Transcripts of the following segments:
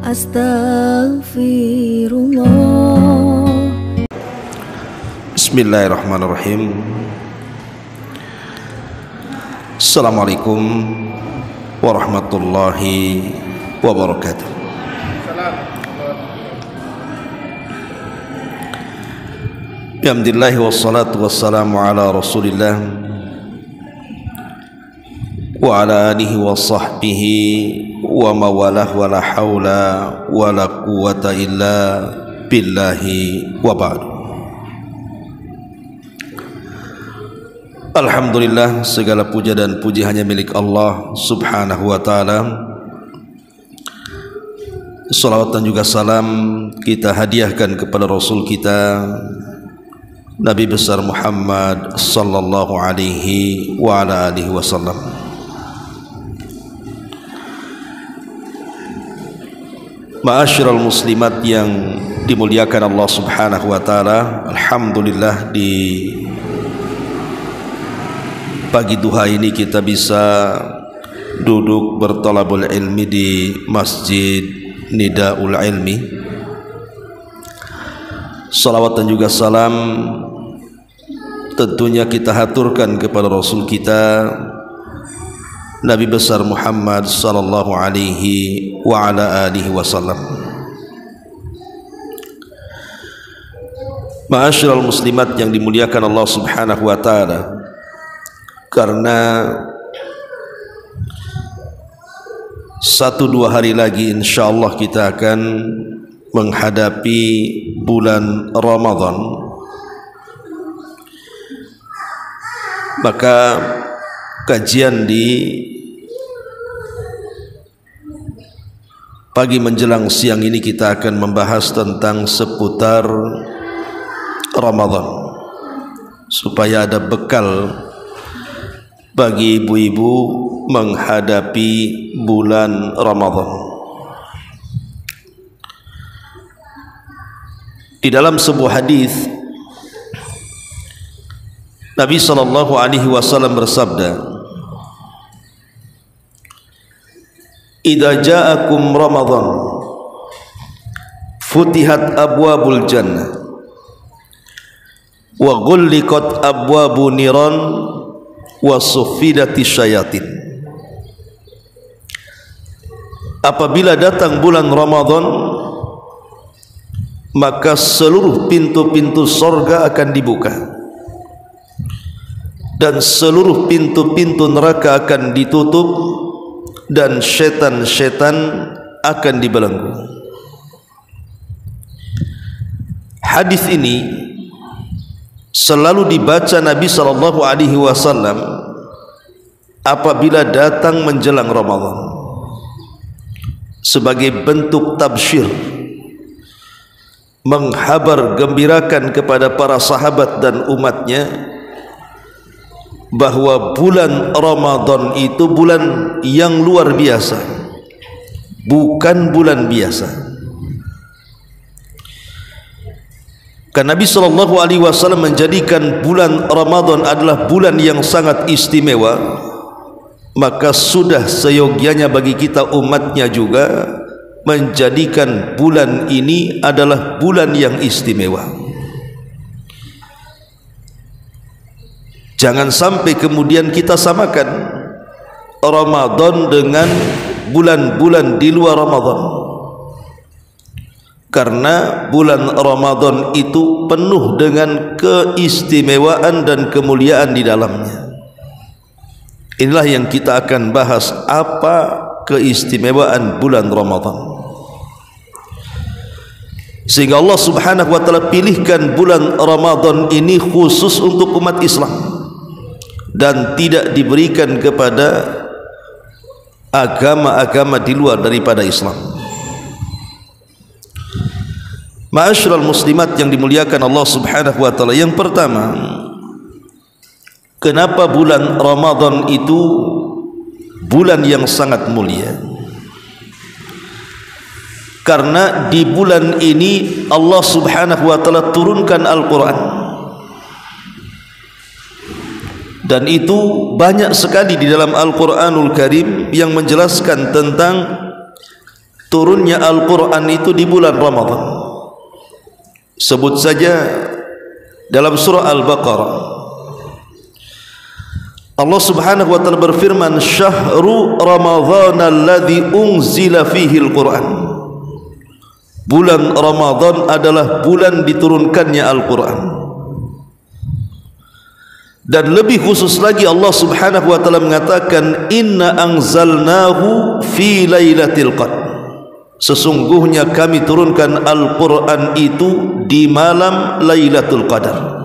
Astaghfirullah. Bismillahirrahmanirrahim. Assalamualaikum warahmatullahi wabarakatuh. Alhamdulillah wassalatu wassalamu ala Rasulillah wa ala alihi wa sahbihi wa mawalah wa la hawla wa la quwata illa billahi wa ba'du. Alhamdulillah, segala puja dan puji hanya milik Allah subhanahu wa ta'ala. Salawat dan juga salam kita hadiahkan kepada Rasul kita Nabi besar Muhammad sallallahu alaihi wa ala alihi wasallam. Ma'asyiral muslimat yang dimuliakan Allah subhanahu wa ta'ala, alhamdulillah di pagi duha ini kita bisa duduk bertolabul ilmi di Masjid Nidaul Ilmi. Salawat dan juga salam tentunya kita haturkan kepada Rasul kita Nabi besar Muhammad sallallahu alaihi wa ala alihi wasallam. Ma'asyiral muslimat yang dimuliakan Allah subhanahu wa ta'ala, karena 1-2 hari lagi insyaallah kita akan menghadapi bulan Ramadan, maka kajian di pagi menjelang siang ini kita akan membahas tentang seputar Ramadan, supaya ada bekal bagi ibu-ibu menghadapi bulan Ramadan. Di dalam sebuah hadis Nabi sallallahu alaihi wasallam bersabda, "Idza ja'akum Ramadan futihat abwabul jannah wa ghulliqat abwabun niran wa suffidati syayatin." Apabila datang bulan Ramadan, maka seluruh pintu-pintu sorga akan dibuka dan seluruh pintu-pintu neraka akan ditutup dan setan-setan akan dibelenggu. Hadis ini selalu dibaca Nabi sallallahu alaihi wasallam apabila datang menjelang Ramadan sebagai bentuk tabsyir, menghabar gembirakan kepada para sahabat dan umatnya bahwa bulan Ramadan itu bulan yang luar biasa, bukan bulan biasa. Karena Nabi sallallahu alaihi wasallam menjadikan bulan Ramadan adalah bulan yang sangat istimewa, maka sudah seyogianya bagi kita umatnya juga menjadikan bulan ini adalah bulan yang istimewa. Jangan sampai kemudian kita samakan Ramadan dengan bulan-bulan di luar Ramadan, karena bulan Ramadan itu penuh dengan keistimewaan dan kemuliaan di dalamnya. Inilah yang kita akan bahas, apa keistimewaan bulan Ramadan, sehingga Allah subhanahu wa ta'ala pilihkan bulan Ramadan ini khusus untuk umat Islam dan tidak diberikan kepada agama-agama di luar daripada Islam. Ma'asyiral muslimat yang dimuliakan Allah subhanahu wa ta'ala, yang pertama, kenapa bulan Ramadan itu bulan yang sangat mulia? Karena di bulan ini Allah subhanahu wa ta'ala turunkan Al-Quran, dan itu banyak sekali di dalam Al-Quranul Karim yang menjelaskan tentang turunnya Al-Quran itu di bulan Ramadan. Sebut saja dalam surah Al-Baqarah, Allah subhanahu wa ta'ala berfirman, Syahru Ramadhan alladhi unzila fihi Al-Quran. Bulan Ramadan adalah bulan diturunkannya Al-Quran. Dan lebih khusus lagi Allah subhanahu wa ta'ala mengatakan, Inna anzalnahu fi laylatil qadr. Sesungguhnya kami turunkan Al-Quran itu di malam Lailatul Qadar.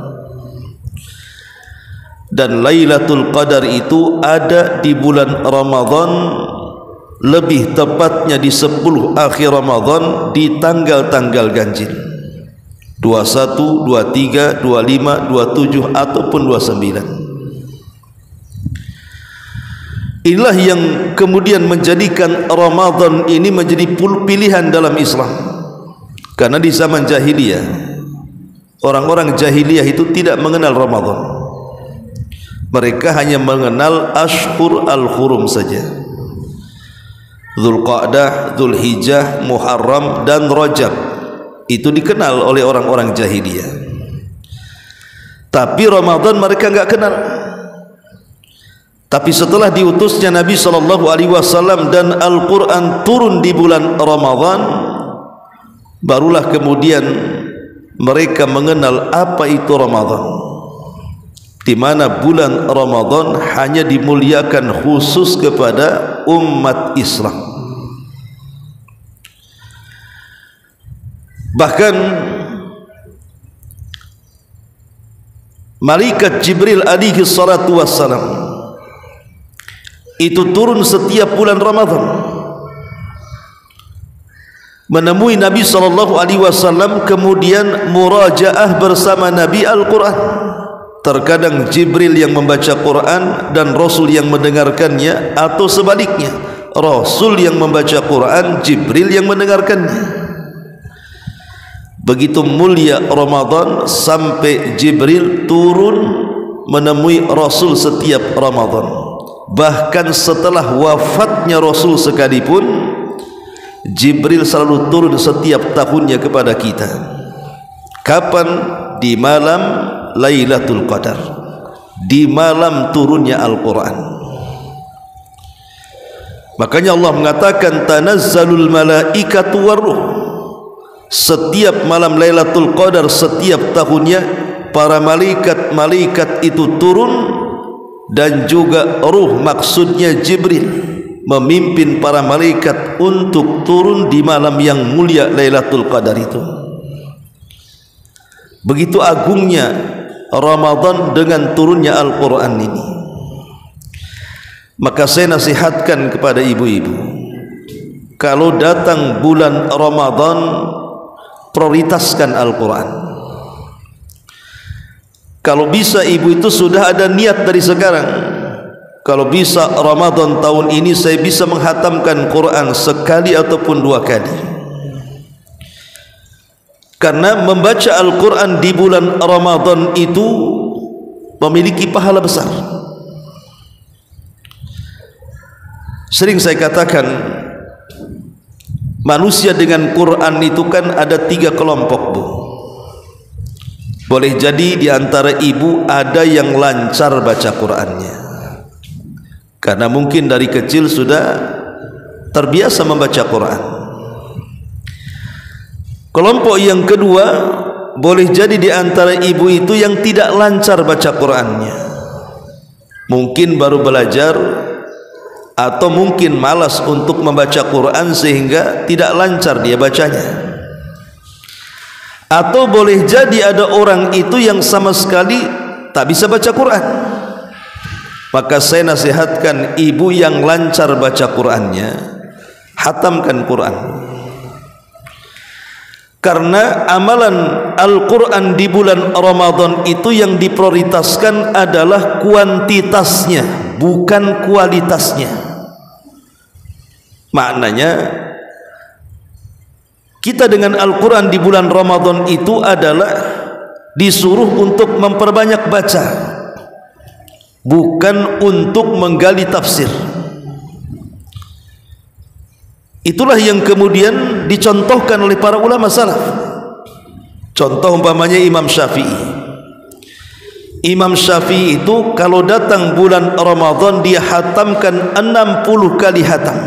Dan Lailatul Qadar itu ada di bulan Ramadan, lebih tepatnya di 10 akhir Ramadan, di tanggal-tanggal ganjil 21, 23, 25, 27 ataupun 29. Inilah yang kemudian menjadikan Ramadan ini menjadi pilihan dalam Islam. Karena di zaman jahiliyah, orang-orang jahiliyah itu tidak mengenal Ramadan. Mereka hanya mengenal Ashhur al-Hurum saja, Dzulqa'dah, Dzulhijjah, Muharram dan Rajab. Itu dikenal oleh orang-orang jahiliyah. Tapi Ramadan mereka enggak kenal. Tapi setelah diutusnya Nabi SAW dan Al-Quran turun di bulan Ramadan, barulah kemudian mereka mengenal apa itu Ramadan, di mana bulan Ramadan hanya dimuliakan khusus kepada umat Islam. Bahkan malaikat Jibril alaihi salatu wassalam itu turun setiap bulan Ramadan, menemui Nabi SAW, kemudian murajaah bersama Nabi Al-Quran. Terkadang Jibril yang membaca Quran dan Rasul yang mendengarkannya, atau sebaliknya, Rasul yang membaca Quran, Jibril yang mendengarkannya. Begitu mulia Ramadan sampai Jibril turun menemui Rasul setiap Ramadan. Bahkan setelah wafatnya Rasul sekalipun, Jibril selalu turun setiap tahunnya kepada kita. Kapan? Di malam Lailatul Qadar, di malam turunnya Al-Quran. Makanya Allah mengatakan, Tanazzalul malaikatu warruh. Setiap malam Lailatul Qadar setiap tahunnya, para malaikat itu turun, dan juga ruh, maksudnya Jibril, memimpin para malaikat untuk turun di malam yang mulia Lailatul Qadar itu. Begitu agungnya Ramadan dengan turunnya Al-Quran ini. Maka saya nasihatkan kepada ibu-ibu, kalau datang bulan Ramadan, prioritaskan Al-Quran. Kalau bisa ibu itu sudah ada niat dari sekarang, kalau bisa Ramadan tahun ini saya bisa menghatamkan Quran sekali ataupun 2 kali. Karena membaca Al-Quran di bulan Ramadan itu memiliki pahala besar. Sering saya katakan, manusia dengan Quran itu kan ada 3 kelompok, Bu. Boleh jadi di antara ibu ada yang lancar baca Qur'annya, karena mungkin dari kecil sudah terbiasa membaca Quran. Kelompok yang kedua, boleh jadi di antara ibu itu yang tidak lancar baca Qur'annya, mungkin baru belajar atau mungkin malas untuk membaca Quran sehingga tidak lancar dia bacanya. Atau boleh jadi ada orang itu yang sama sekali tak bisa baca Quran. Maka saya nasihatkan ibu yang lancar baca Qurannya, hatamkan Quran. Karena amalan Al-Quran di bulan Ramadan itu yang diprioritaskan adalah kuantitasnya, bukan kualitasnya. Maknanya kita dengan Al-Quran di bulan Ramadan itu adalah disuruh untuk memperbanyak baca, bukan untuk menggali tafsir. Itulah yang kemudian dicontohkan oleh para ulama salaf. Contoh umpamanya Imam Syafi'i. Imam Syafi'i itu kalau datang bulan Ramadan dia hatamkan 60 kali hatam.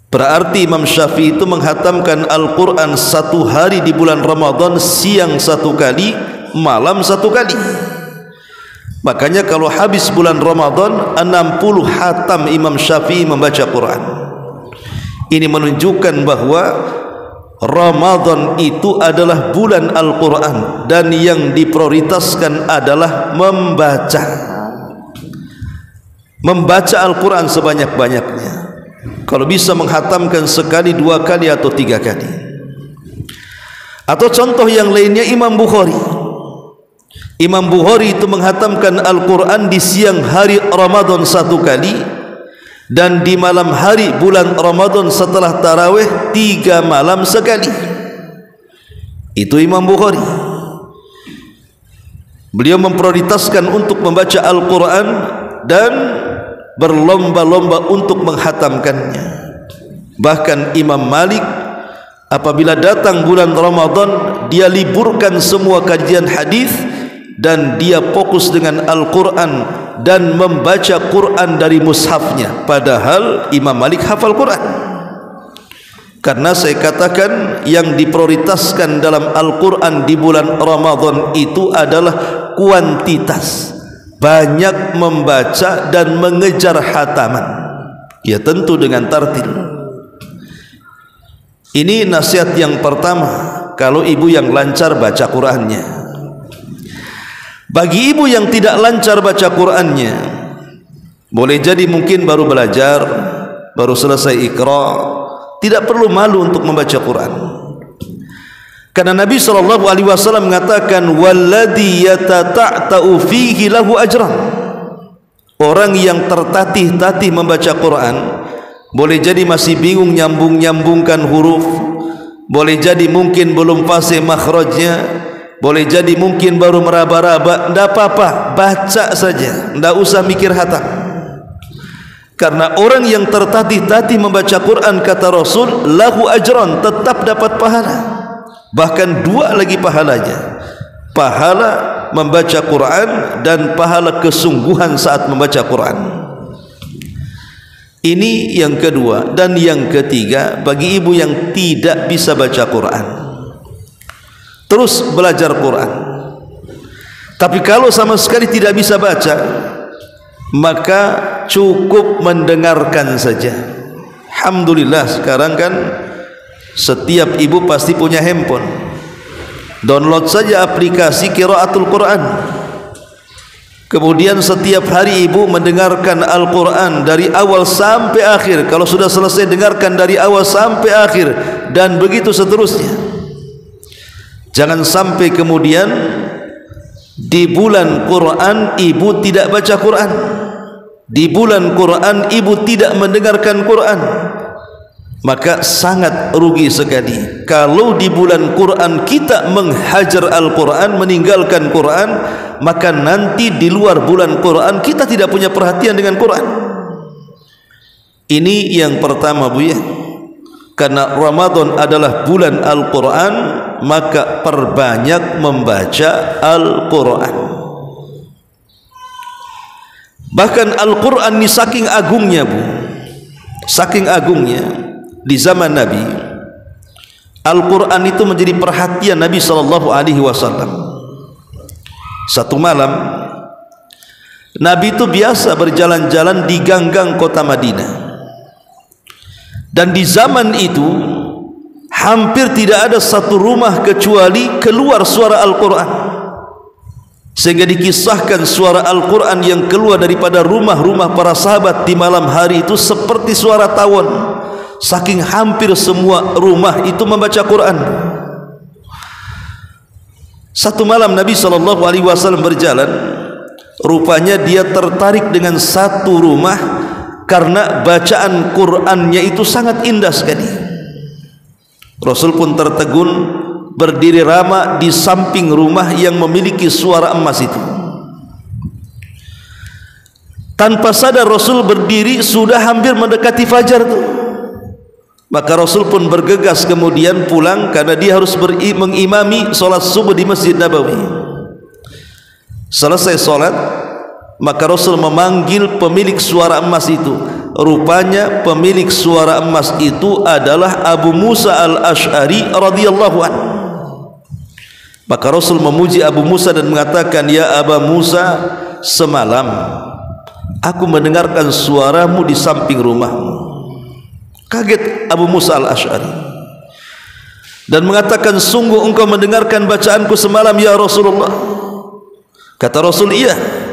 Berarti Imam Syafi'i itu menghatamkan Al-Quran satu hari di bulan Ramadan, siang satu kali, malam satu kali. Makanya kalau habis bulan Ramadan 60 hatam Imam Syafi'i membaca Quran. Ini menunjukkan bahwa Ramadan itu adalah bulan Al-Quran dan yang diprioritaskan adalah membaca Al-Quran sebanyak-banyaknya. Kalau bisa menghatamkan sekali, 2 kali atau 3 kali. Atau contoh yang lainnya Imam Bukhari. Imam Bukhari itu menghatamkan Al-Quran di siang hari Ramadan 1 kali, dan di malam hari bulan Ramadan setelah tarawih 3 malam sekali. Itu Imam Bukhari. Beliau memprioritaskan untuk membaca Al-Quran dan berlomba-lomba untuk menghatamkannya. Bahkan Imam Malik apabila datang bulan Ramadan dia liburkan semua kajian hadis dan dia fokus dengan Al-Quran dan membaca Quran dari mushafnya. Padahal Imam Malik hafal Quran. Karena saya katakan yang diprioritaskan dalam Al-Quran di bulan Ramadan itu adalah kuantitas, banyak membaca dan mengejar hataman. Ya tentu dengan tartil. Ini nasihat yang pertama kalau ibu yang lancar baca Qurannya. Bagi ibu yang tidak lancar baca Qurannya, boleh jadi mungkin baru belajar, baru selesai Iqra, tidak perlu malu untuk membaca Quran. Karena Nabi SAW mengatakan, "Walladhi yatata'ta'u fihi lahu ajran." Orang yang tertatih-tatih membaca Quran, boleh jadi masih bingung nyambung-nyambungkan huruf, boleh jadi mungkin belum fasih makhrajnya, boleh jadi mungkin baru meraba-raba, tidak apa-apa, baca saja, tidak usah mikir hatam. Karena orang yang tertatih-tatih membaca Quran, kata Rasul, lahu ajran, tetap dapat pahala, bahkan 2 lagi pahalanya, pahala membaca Quran dan pahala kesungguhan saat membaca Quran. Ini yang kedua. Dan yang ketiga, bagi ibu yang tidak bisa baca Quran, terus belajar Quran. Tapi kalau sama sekali tidak bisa baca, maka cukup mendengarkan saja. Alhamdulillah sekarang kan setiap ibu pasti punya handphone. Download saja aplikasi Qiraatul Quran. Kemudian setiap hari ibu mendengarkan Al-Quran dari awal sampai akhir. Kalau sudah selesai, dengarkan dari awal sampai akhir, dan begitu seterusnya. Jangan sampai kemudian di bulan Quran ibu tidak baca Quran, di bulan Quran ibu tidak mendengarkan Quran, maka sangat rugi sekali. Kalau di bulan Quran kita menghajar Al-Quran, meninggalkan Quran, maka nanti di luar bulan Quran kita tidak punya perhatian dengan Quran. Ini yang pertama, Bu ya. Karena Ramadan adalah bulan Al-Quran, maka perbanyak membaca Al-Quran. Bahkan Al-Quran ini saking agungnya, Bu, saking agungnya, di zaman Nabi Al-Quran itu menjadi perhatian Nabi SAW. Satu malam Nabi itu biasa berjalan-jalan di gang-gang kota Madinah. Dan di zaman itu hampir tidak ada satu rumah kecuali keluar suara Al-Quran. Sehingga dikisahkan suara Al-Quran yang keluar daripada rumah-rumah para sahabat di malam hari itu seperti suara tawon. Saking hampir semua rumah itu membaca Quran. Satu malam Nabi SAW berjalan, rupanya dia tertarik dengan satu rumah karena bacaan Qur'annya itu sangat indah sekali. Rasul pun tertegun, berdiri lama di samping rumah yang memiliki suara emas itu. Tanpa sadar Rasul berdiri sudah hampir mendekati fajar tuh. Maka Rasul pun bergegas kemudian pulang karena dia harus mengimami solat subuh di Masjid Nabawi. Selesai solat, maka Rasul memanggil pemilik suara emas itu. Rupanya pemilik suara emas itu adalah Abu Musa al-Ash'ari radhiyallahu anhu. Maka Rasul memuji Abu Musa dan mengatakan, "Ya Aba Musa, semalam aku mendengarkan suaramu di samping rumahmu." Kaget Abu Musa al-Ash'ari dan mengatakan, "Sungguh engkau mendengarkan bacaanku semalam ya Rasulullah?" Kata Rasul, "Iya."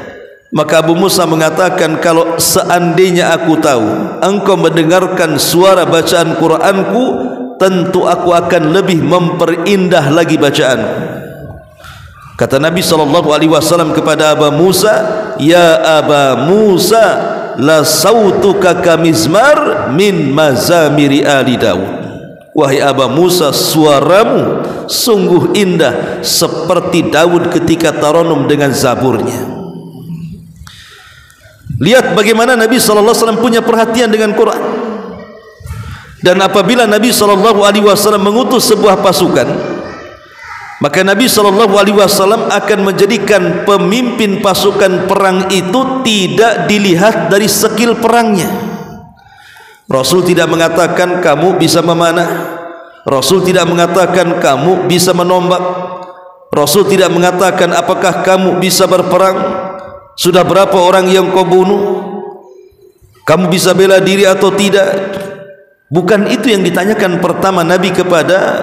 Maka Abu Musa mengatakan, "Kalau seandainya aku tahu engkau mendengarkan suara bacaan Qur'anku, tentu aku akan lebih memperindah lagi bacaanku." Kata Nabi SAW kepada Abu Musa, "Ya Aba Musa, la sautuka kamizmar min mazamiri ali Daud." Wahai Aba Musa, suaramu sungguh indah seperti Daud ketika taranum dengan zaburnya. Lihat bagaimana Nabi SAW punya perhatian dengan Quran. Dan apabila Nabi SAW mengutus sebuah pasukan, maka Nabi SAW akan menjadikan pemimpin pasukan perang itu tidak dilihat dari skill perangnya. Rasul tidak mengatakan kamu bisa memanah, Rasul tidak mengatakan kamu bisa menombak, Rasul tidak mengatakan apakah kamu bisa berperang, sudah berapa orang yang kau bunuh, kamu bisa bela diri atau tidak. Bukan itu yang ditanyakan pertama Nabi kepada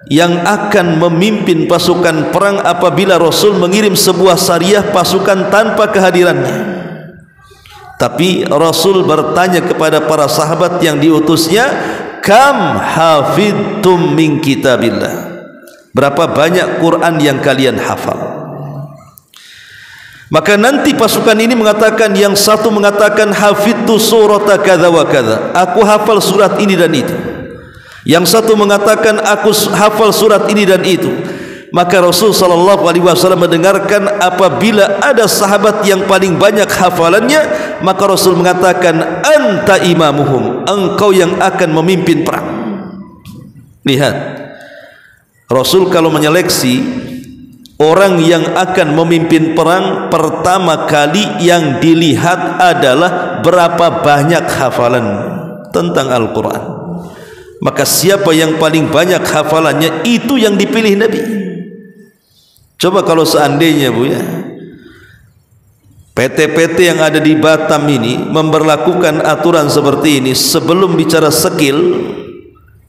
yang akan memimpin pasukan perang apabila Rasul mengirim sebuah sariyah pasukan tanpa kehadirannya. Tapi Rasul bertanya kepada para sahabat yang diutusnya, "Kam hafidtum min kitabillah?" Berapa banyak Quran yang kalian hafal? Maka nanti pasukan ini mengatakan, yang satu mengatakan hafidtu surata kadza wa kadza, aku hafal surat ini dan itu. Yang satu mengatakan aku hafal surat ini dan itu. Maka Rasul SAW mendengarkan apabila ada sahabat yang paling banyak hafalannya, maka Rasul mengatakan, "Anta imamuhum," engkau yang akan memimpin perang. Lihat, Rasul kalau menyeleksi orang yang akan memimpin perang, pertama kali yang dilihat adalah berapa banyak hafalan tentang Al-Quran. Maka siapa yang paling banyak hafalannya, itu yang dipilih Nabi. Coba kalau seandainya Bu ya, PT-PT yang ada di Batam ini memberlakukan aturan seperti ini, sebelum bicara skill,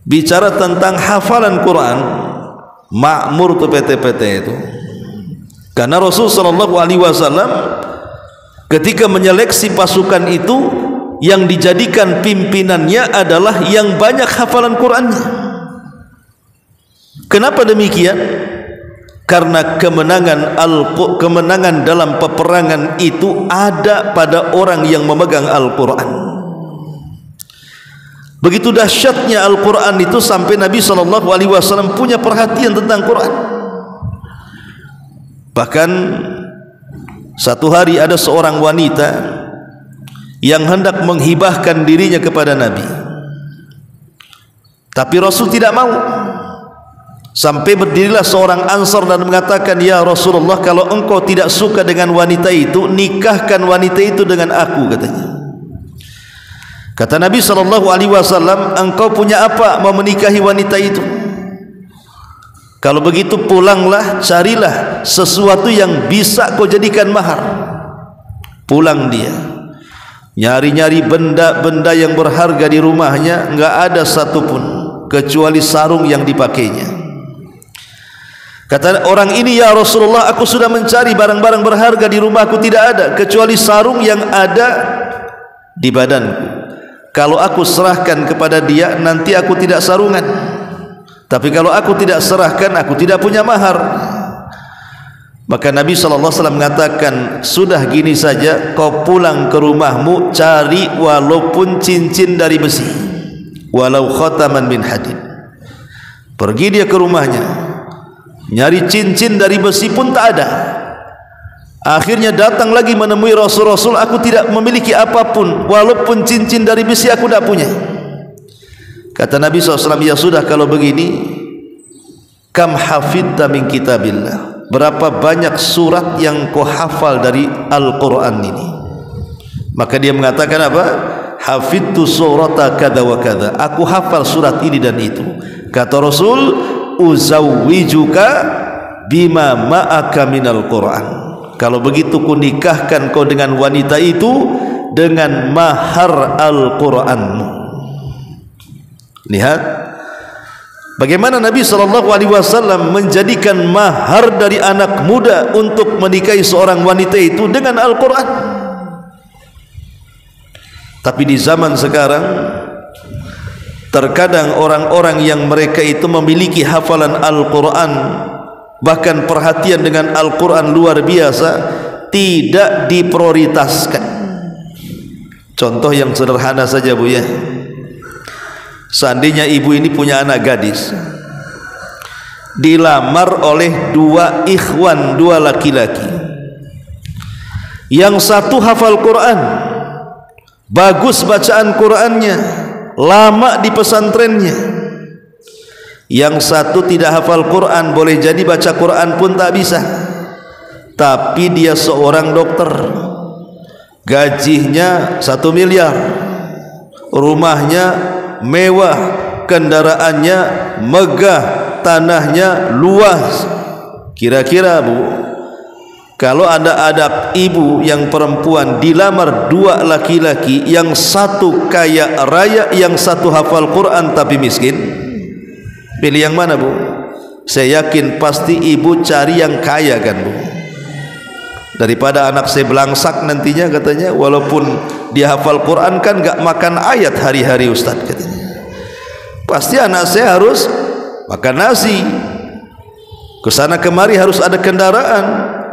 bicara tentang hafalan Quran, makmur tuh PT-PT itu. Karena Rasulullah SAW ketika menyeleksi pasukan itu, yang dijadikan pimpinannya adalah yang banyak hafalan Qurannya. Kenapa demikian? Karena kemenangan dalam peperangan itu ada pada orang yang memegang Al-Quran. Begitu dahsyatnya Al-Quran itu sampai Nabi SAW punya perhatian tentang Quran. Bahkan satu hari ada seorang wanita yang hendak menghibahkan dirinya kepada Nabi, tapi Rasul tidak mau. Sampai berdirilah seorang Ansar dan mengatakan, "Ya Rasulullah, kalau engkau tidak suka dengan wanita itu, nikahkan wanita itu dengan aku," katanya. Kata Nabi SAW, "Engkau punya apa mau menikahi wanita itu? Kalau begitu pulanglah, carilah sesuatu yang bisa kau jadikan mahar." Pulang dia, nyari-nyari benda-benda yang berharga di rumahnya, enggak ada satupun kecuali sarung yang dipakainya. Kata orang ini, "Ya Rasulullah, aku sudah mencari barang-barang berharga di rumahku, tidak ada kecuali sarung yang ada di badanku. Kalau aku serahkan kepada dia, nanti aku tidak sarungan. Tapi kalau aku tidak serahkan, aku tidak punya mahar." Maka Nabi SAW mengatakan, "Sudah gini saja, kau pulang ke rumahmu, cari walaupun cincin dari besi, walau khataman min hadid." Pergi dia ke rumahnya, nyari cincin dari besi pun tak ada. Akhirnya datang lagi menemui Rasul, "Rasul, aku tidak memiliki apapun, walaupun cincin dari besi aku tidak punya." Kata Nabi SAW, ya sudah kalau begini, kam hafidta min kitabillah, berapa banyak surat yang kau hafal dari Al-Quran ini? Maka dia mengatakan apa? Hafidtu surata kada wa kada, aku hafal surat ini dan itu. Kata Rasul, uzawwijuka bima ma'aka minal Quran, kalau begitu ku nikahkan kau dengan wanita itu dengan mahar Al-Quranmu. Lihat bagaimana Nabi SAW menjadikan mahar dari anak muda untuk menikahi seorang wanita itu dengan Al-Quran. Tapi di zaman sekarang terkadang orang-orang yang mereka itu memiliki hafalan Al-Quran, bahkan perhatian dengan Al-Quran luar biasa, tidak diprioritaskan. Contoh yang sederhana saja Bu ya, seandainya ibu ini punya anak gadis, dilamar oleh dua ikhwan, dua laki-laki, yang satu hafal Quran, bagus bacaan Qurannya, lama di pesantrennya, yang satu tidak hafal Quran, boleh jadi baca Quran pun tak bisa, tapi dia seorang dokter, gajinya 1 miliar, rumahnya mewah, kendaraannya megah, tanahnya luas. Kira-kira Bu, kalau ada ibu yang perempuan dilamar dua laki-laki, yang satu kaya raya, yang satu hafal Quran tapi miskin, pilih yang mana Bu? Saya yakin pasti ibu cari yang kaya kan Bu, daripada anak saya belangsak nantinya katanya, walaupun dia hafal Quran kan gak makan ayat hari-hari Ustaz katanya. Pasti anak saya harus makan nasi, kesana kemari harus ada kendaraan,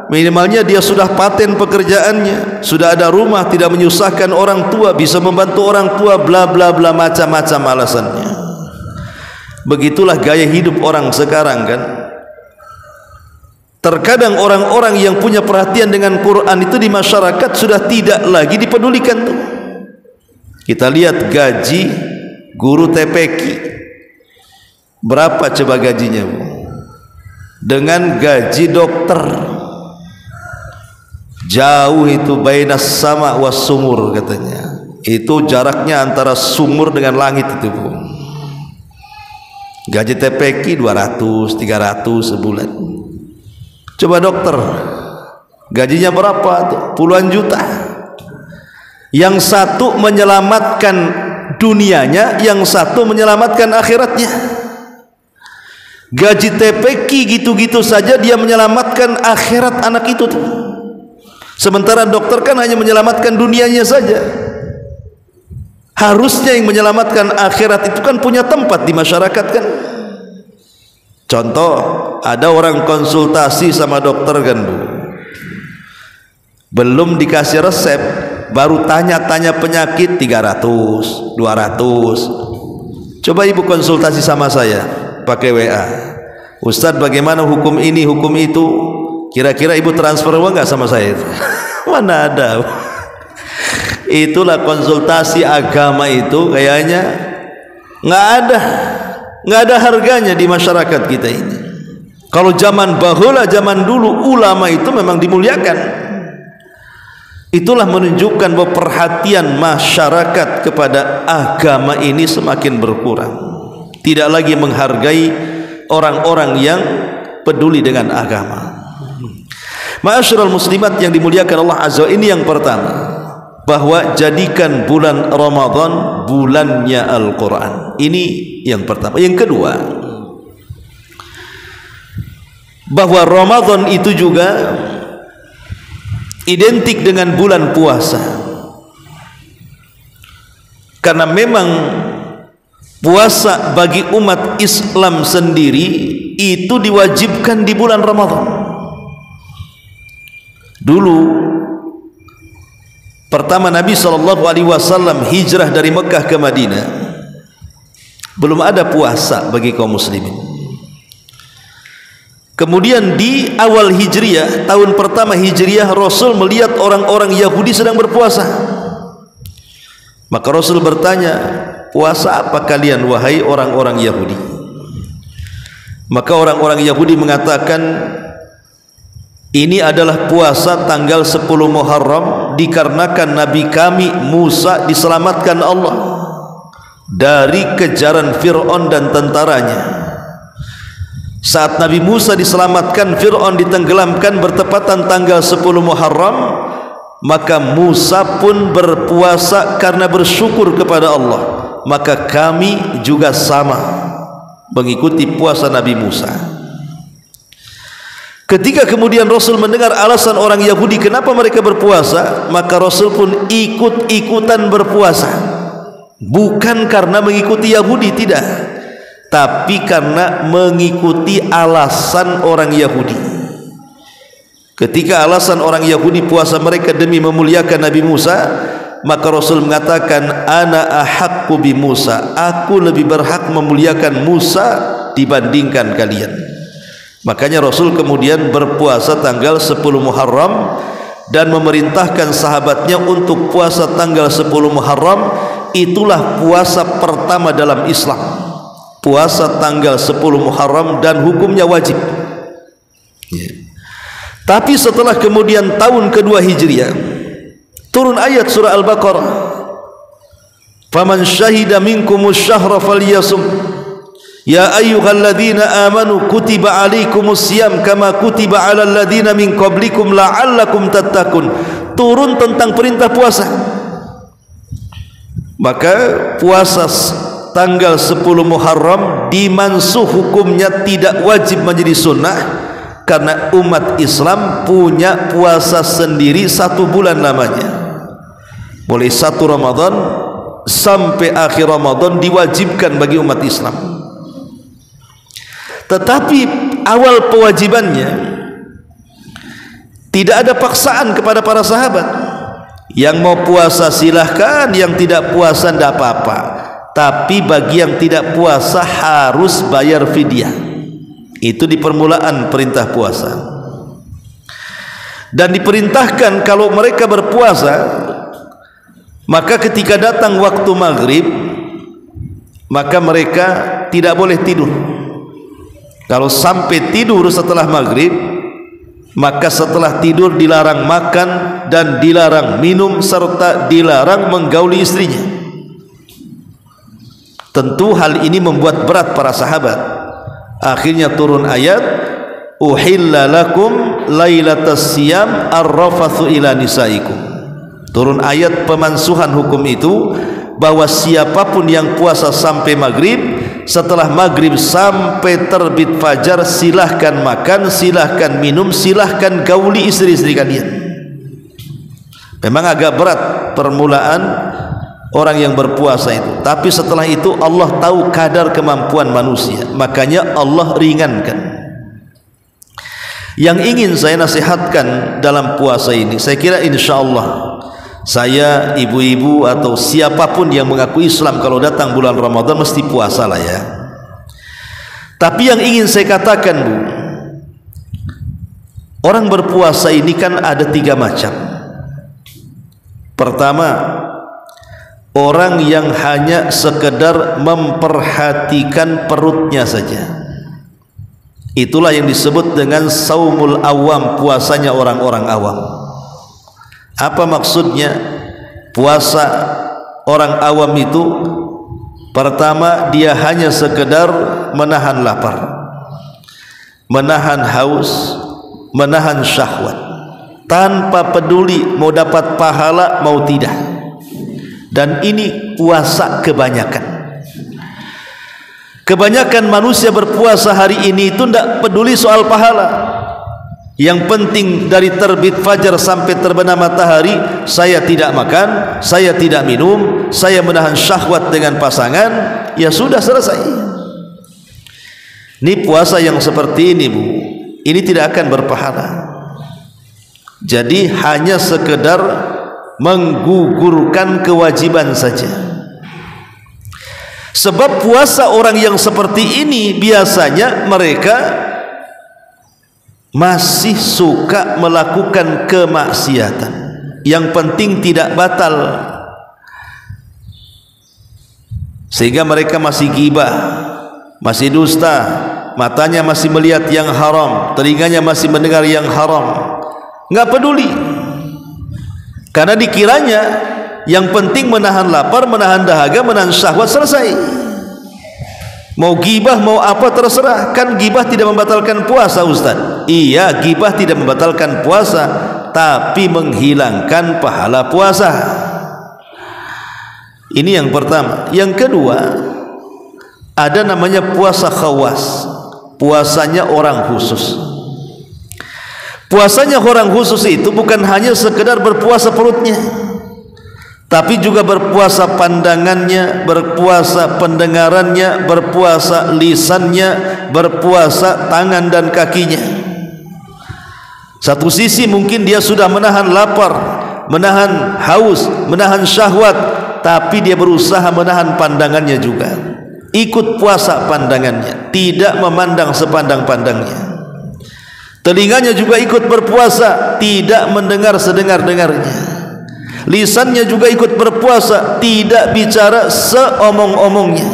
minimalnya dia sudah paten pekerjaannya, sudah ada rumah, tidak menyusahkan orang tua, bisa membantu orang tua, bla bla bla, macam-macam alasannya. Begitulah gaya hidup orang sekarang kan. Terkadang orang-orang yang punya perhatian dengan Quran itu di masyarakat sudah tidak lagi dipedulikan tuh. Kita lihat gaji guru TPQ berapa coba gajinya Bu, dengan gaji dokter, jauh itu, bainas sama was sumur katanya, itu jaraknya antara sumur dengan langit itu Bu. Gaji TPQ 200, 300 sebulan. Coba dokter gajinya berapa tuh? Puluhan juta. Yang satu menyelamatkan dunianya, yang satu menyelamatkan akhiratnya. Gaji TPQ gitu-gitu saja dia menyelamatkan akhirat anak itu tuh. Sementara dokter kan hanya menyelamatkan dunianya saja. Harusnya yang menyelamatkan akhirat itu kan punya tempat di masyarakat kan. Contoh, ada orang konsultasi sama dokter kan Bu, belum dikasih resep, baru tanya-tanya penyakit 300, 200. Coba ibu konsultasi sama saya pakai WA, Ustadz bagaimana hukum ini, hukum itu, kira-kira ibu transfer uang nggak sama saya? Mana ada. Itulah konsultasi agama itu kayaknya nggak ada harganya di masyarakat kita ini. Kalau zaman bahula, zaman dulu, ulama itu memang dimuliakan. Itulah menunjukkan bahwa perhatian masyarakat kepada agama ini semakin berkurang, tidak lagi menghargai orang-orang yang peduli dengan agama. Ma'asyiral muslimat yang dimuliakan Allah Azza wa Jalla, ini yang pertama, bahwa jadikan bulan Ramadan bulannya Al-Quran. Ini yang pertama. Yang kedua, bahwa Ramadan itu juga identik dengan bulan puasa, karena memang puasa bagi umat Islam sendiri itu diwajibkan di bulan Ramadan. Dulu pertama Nabi SAW hijrah dari Mekah ke Madinah, belum ada puasa bagi kaum muslimin. Kemudian di awal Hijriyah, tahun pertama Hijriyah, Rasul melihat orang-orang Yahudi sedang berpuasa. Maka Rasul bertanya, puasa apa kalian wahai orang-orang Yahudi? Maka orang-orang Yahudi mengatakan, ini adalah puasa tanggal 10 Muharram dikarenakan Nabi kami Musa diselamatkan Allah dari kejaran Fir'aun dan tentaranya. Saat Nabi Musa diselamatkan, Fir'aun ditenggelamkan bertepatan tanggal 10 Muharram, maka Musa pun berpuasa karena bersyukur kepada Allah. Maka kami juga sama mengikuti puasa Nabi Musa. Ketika kemudian Rasul mendengar alasan orang Yahudi kenapa mereka berpuasa, maka Rasul pun ikut-ikutan berpuasa. Bukan karena mengikuti Yahudi, tidak, tapi karena mengikuti alasan orang Yahudi. Ketika alasan orang Yahudi puasa mereka demi memuliakan Nabi Musa, maka Rasul mengatakan, ana ahaqqu bi Musa, aku lebih berhak memuliakan Musa dibandingkan kalian. Makanya Rasul kemudian berpuasa tanggal 10 Muharram dan memerintahkan sahabatnya untuk puasa tanggal 10 Muharram. Itulah puasa pertama dalam Islam, puasa tanggal 10 Muharram, dan hukumnya wajib. Tapi setelah kemudian tahun kedua Hijriah turun ayat surah Al-Baqarah, faman syahida minkumus syahra falyasum ya ayyuhalladzina amanu kutiba alaikumus syiyam kama kutiba alal ladzina min qablikum la'allakum tattaqun. Turun tentang perintah puasa. Maka puasa tanggal 10 Muharram dimansuh hukumnya, tidak wajib menjadi sunnah, karena umat Islam punya puasa sendiri 1 bulan lamanya. Mulai 1 Ramadan sampai akhir Ramadan diwajibkan bagi umat Islam. Tetapi awal kewajibannya tidak ada paksaan kepada para sahabat. Yang mau puasa silahkan, yang tidak puasa tidak apa-apa. Tapi bagi yang tidak puasa harus bayar fidyah. Itu di permulaan perintah puasa. Dan diperintahkan kalau mereka berpuasa, maka ketika datang waktu maghrib, maka mereka tidak boleh tidur. Kalau sampai tidur setelah maghrib, maka setelah tidur dilarang makan dan dilarang minum serta dilarang menggauli istrinya. Tentu hal ini membuat berat para sahabat. Akhirnya turun ayat, uhilla lakum lailatas siyam ar-rafathu ila nisaikum. Turun ayat pemansuhan hukum itu, bahwa siapapun yang puasa sampai maghrib, setelah maghrib sampai terbit fajar, silahkan makan, silahkan minum, silahkan gauli istri-istri kalian. Memang agak berat permulaan orang yang berpuasa itu, tapi setelah itu Allah tahu kadar kemampuan manusia, makanya Allah ringankan. Yang ingin saya nasihatkan dalam puasa ini, saya kira insya Allah saya, ibu-ibu atau siapapun yang mengaku Islam, kalau datang bulan Ramadan mesti puasa lah ya. Tapi yang ingin saya katakan, Bu, orang berpuasa ini kan ada 3 macam. Pertama, orang yang hanya sekedar memperhatikan perutnya saja. Itulah yang disebut dengan saumul awam, puasanya orang-orang awam. Apa maksudnya? Puasa orang awam itu, pertama, dia hanya sekedar menahan lapar, menahan haus, menahan syahwat, tanpa peduli mau dapat pahala mau tidak. Dan ini puasa kebanyakan. Kebanyakan manusia berpuasa hari ini itu tidak peduli soal pahala. Yang penting dari terbit fajar sampai terbenam matahari, saya tidak makan, saya tidak minum, saya menahan syahwat dengan pasangan, ya sudah selesai. Ini puasa yang seperti ini, Bu, ini tidak akan berpahala. Jadi hanya sekedar menggugurkan kewajiban saja. Sebab puasa orang yang seperti ini biasanya mereka masih suka melakukan kemaksiatan. Yang penting tidak batal. sehingga mereka masih ghibah, masih dusta, matanya masih melihat yang haram, telinganya masih mendengar yang haram, nggak peduli, karena dikiranya yang penting menahan lapar, menahan dahaga, menahan syahwat, selesai. Mau gibah mau apa terserah. Kan gibah tidak membatalkan puasa, Ustaz. Iya, gibah tidak membatalkan puasa, tapi menghilangkan pahala puasa. Ini yang pertama. Yang kedua, ada namanya puasa khawas, puasanya orang khusus. Puasanya orang khusus itu bukan hanya sekedar berpuasa perutnya, tapi juga berpuasa pandangannya, berpuasa pendengarannya, berpuasa lisannya, berpuasa tangan dan kakinya. Satu sisi mungkin dia sudah menahan lapar, menahan haus, menahan syahwat, tapi dia berusaha menahan pandangannya juga. Ikut puasa pandangannya, tidak memandang sepandang-pandangnya. Telinganya juga ikut berpuasa, tidak mendengar sedengar-dengarnya. Lisannya juga ikut berpuasa, tidak bicara seomong-omongnya.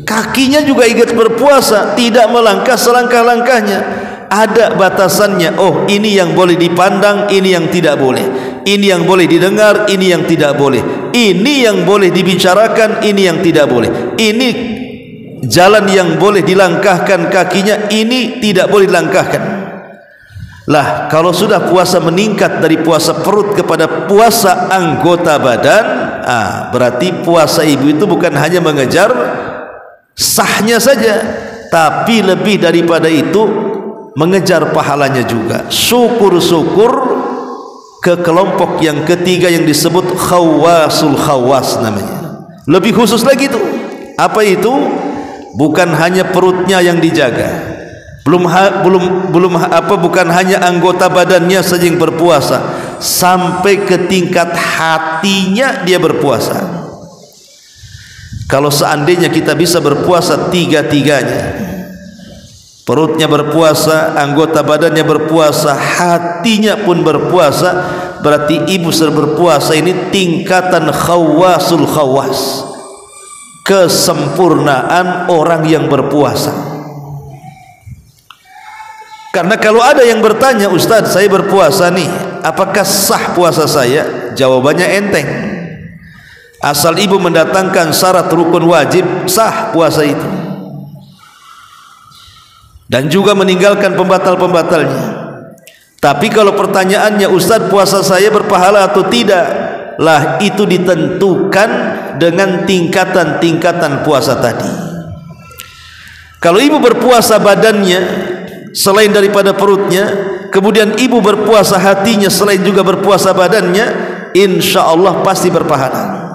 Kakinya juga ikut berpuasa, tidak melangkah selangkah-langkahnya. Ada batasannya. Oh, ini yang boleh dipandang, ini yang tidak boleh. Ini yang boleh didengar, ini yang tidak boleh. Ini yang boleh dibicarakan, ini yang tidak boleh. Ini jalan yang boleh dilangkahkan kakinya, ini tidak boleh dilangkahkan. Lah, kalau sudah puasa meningkat dari puasa perut kepada puasa anggota badan, berarti puasa ibu itu bukan hanya mengejar sahnya saja, tapi lebih daripada itu mengejar pahalanya juga. Syukur-syukur ke kelompok yang ketiga yang disebut khawasul khawas namanya. Lebih khusus lagi itu. Apa itu? Bukan hanya perutnya yang dijaga, bukan hanya anggota badannya saja yang berpuasa, sampai ke tingkat hatinya dia berpuasa. Kalau seandainya kita bisa berpuasa tiga-tiganya, perutnya berpuasa, anggota badannya berpuasa, hatinya pun berpuasa, berarti ibu sudah berpuasa. Ini tingkatan khawasul khawas, kesempurnaan orang yang berpuasa. Karena kalau ada yang bertanya, Ustaz, saya berpuasa nih, apakah sah puasa saya? Jawabannya enteng. Asal ibu mendatangkan syarat rukun wajib, sah puasa itu. Dan juga meninggalkan pembatal-pembatalnya. Tapi kalau pertanyaannya, Ustaz, puasa saya berpahala atau tidak? Lah, itu ditentukan dengan tingkatan-tingkatan puasa tadi. Kalau ibu berpuasa badannya selain daripada perutnya, kemudian ibu berpuasa hatinya selain juga berpuasa badannya, insya Allah pasti berpahala.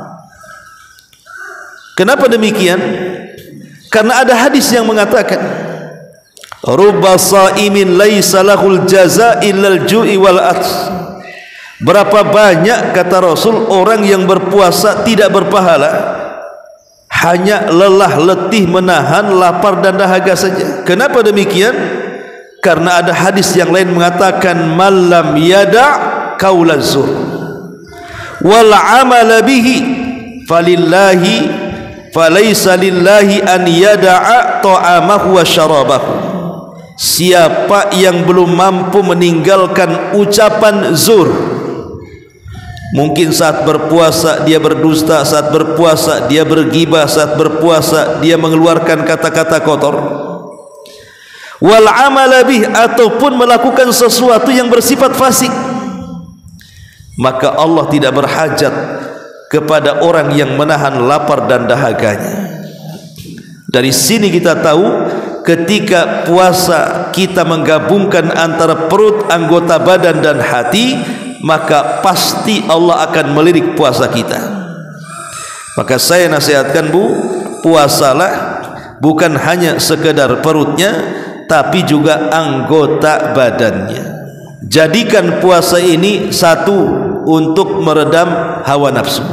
Kenapa demikian? Karena ada hadis yang mengatakan, rubba shaimin laisa lahul jaza illal ju'i wal ats. Berapa banyak, kata Rasul, orang yang berpuasa tidak berpahala, hanya lelah letih menahan lapar dan dahaga saja. Kenapa demikian? Karena ada hadis yang lain mengatakan, malam yada' qaula zur wal amala bihi falillahi falaysa lillahi an yada'a ta'amahu wa syarabahu. Siapa yang belum mampu meninggalkan ucapan zur, mungkin saat berpuasa dia berdusta, saat berpuasa dia berghibah, saat berpuasa dia mengeluarkan kata-kata kotor, wal amala bih, ataupun melakukan sesuatu yang bersifat fasik, maka Allah tidak berhajat kepada orang yang menahan lapar dan dahaganya. Dari sini kita tahu, ketika puasa kita menggabungkan antara perut, anggota badan dan hati, maka pasti Allah akan melirik puasa kita. Maka saya nasihatkan, Bu, puasalah bukan hanya sekedar perutnya, tapi juga anggota badannya. Jadikan puasa ini satu untuk meredam hawa nafsu.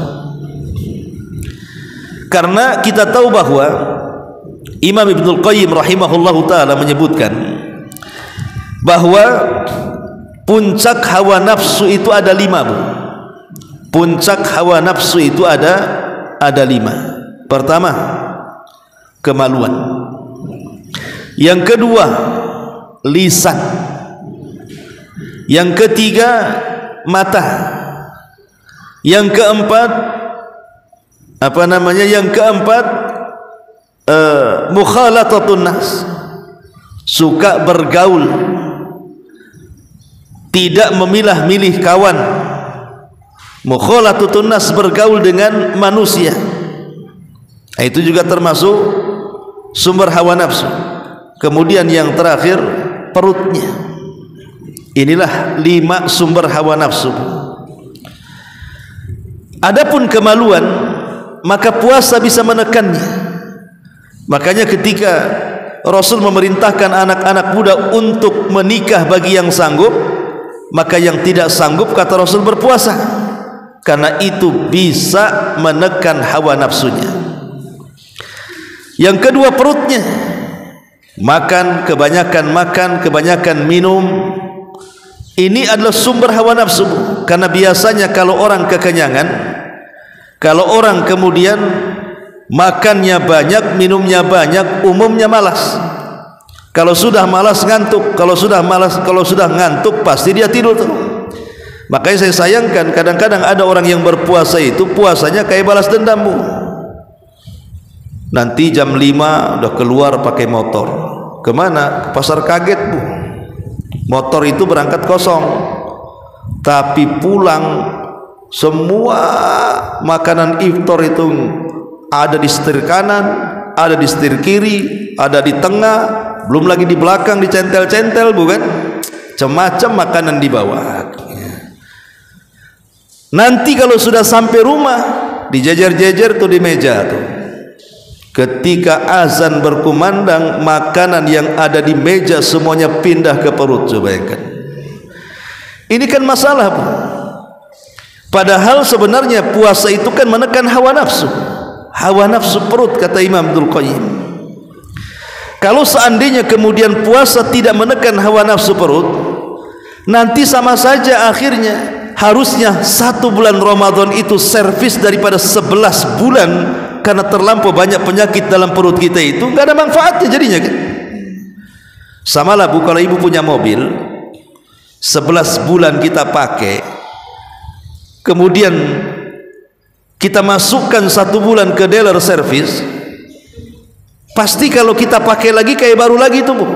Karena kita tahu bahwa Imam Ibnul Qayyim rahimahullahu ta'ala menyebutkan bahwa puncak hawa nafsu itu ada 5, Bu. Puncak hawa nafsu itu ada 5. Pertama, kemaluan. Yang kedua, lisan. Yang ketiga, mata. Yang keempat, mukhalatatun nas, suka bergaul, tidak memilah-milih kawan. Mukhalatatun nas, bergaul dengan manusia. Itu juga termasuk sumber hawa nafsu. Kemudian yang terakhir, perutnya. Inilah 5 sumber hawa nafsu. Adapun kemaluan, maka puasa bisa menekannya. Makanya ketika Rasul memerintahkan anak-anak muda untuk menikah bagi yang sanggup, maka yang tidak sanggup, kata Rasul, berpuasa, karena itu bisa menekan hawa nafsunya. Yang kedua, perutnya. Kebanyakan minum. Ini adalah sumber hawa nafsu. Karena biasanya kalau orang kekenyangan, kalau orang kemudian makannya banyak, minumnya banyak, umumnya malas. Kalau sudah malas ngantuk, kalau sudah ngantuk pasti dia tidur tuh. Makanya saya sayangkan kadang-kadang ada orang yang berpuasa itu puasanya kayak balas dendam, Bu. Nanti jam 5 udah keluar pakai motor. Kemana? Ke pasar kaget, Bu. Motor itu berangkat kosong, tapi pulang semua makanan iftar itu ada di setir kanan, ada di setir kiri, ada di tengah, belum lagi di belakang dicentel-centel, bukan? Macam-macam makanan dibawa. Nanti kalau sudah sampai rumah, dijejer-jejer tuh di meja tuh. Ketika azan berkumandang, makanan yang ada di meja semuanya pindah ke perut. Coba bayangkan. Ini kan masalah, Bu. Padahal sebenarnya puasa itu kan menekan hawa nafsu. Hawa nafsu perut, kata Imam Ibnul Qayyim. Kalau seandainya kemudian puasa tidak menekan hawa nafsu perut, nanti sama saja akhirnya. Harusnya 1 bulan Ramadan itu servis daripada 11 bulan, karena terlampau banyak penyakit dalam perut kita itu nggak ada manfaatnya jadinya kan. Sama lah, Bu, kalau ibu punya mobil 11 bulan kita pakai, kemudian kita masukkan 1 bulan ke dealer service, pasti kalau kita pakai lagi kayak baru lagi itu, Bu.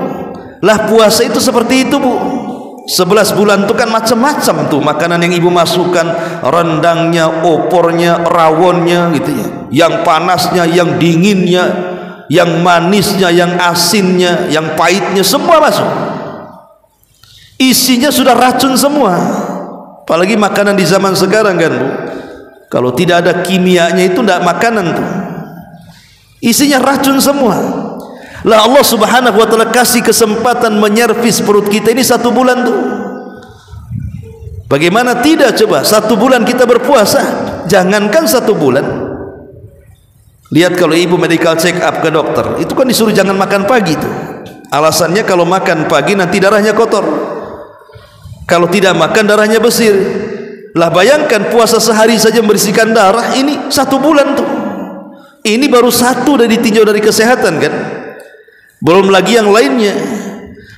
Lah puasa itu seperti itu, Bu. 11 bulan itu kan macam-macam tuh makanan yang ibu masukkan, rendangnya, opornya, rawonnya gitu ya, yang panasnya, yang dinginnya, yang manisnya, yang asinnya, yang pahitnya, semua masuk. Isinya sudah racun semua. Apalagi makanan di zaman sekarang kan, Bu, kalau tidak ada kimianya itu tidak makanan tuh, isinya racun semua. Lah Allah Subhanahu wa ta'ala kasih kesempatan menyervis perut kita ini 1 bulan tuh. Bagaimana tidak coba 1 bulan kita berpuasa? Jangankan 1 bulan. Lihat kalau ibu medical check up ke dokter, itu kan disuruh jangan makan pagi tuh. Alasannya kalau makan pagi nanti darahnya kotor. Kalau tidak makan darahnya bersih. Lah bayangkan puasa sehari saja membersihkan darah, ini 1 bulan tuh. Ini baru 1 dari ditinjau dari kesehatan kan. Belum lagi yang lainnya.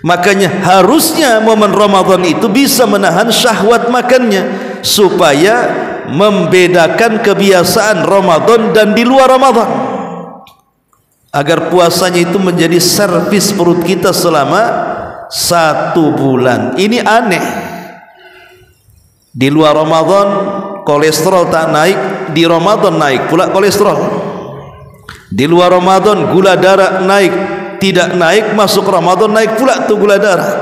Makanya harusnya momen Ramadan itu bisa menahan syahwat makannya, supaya membedakan kebiasaan Ramadan dan di luar Ramadan, agar puasanya itu menjadi servis perut kita selama 1 bulan. Ini aneh. Di luar Ramadan kolesterol tak naik, di Ramadan naik pula kolesterol. Di luar Ramadan gula darah naik, tidak naik, masuk Ramadan naik pula tuh gula darah.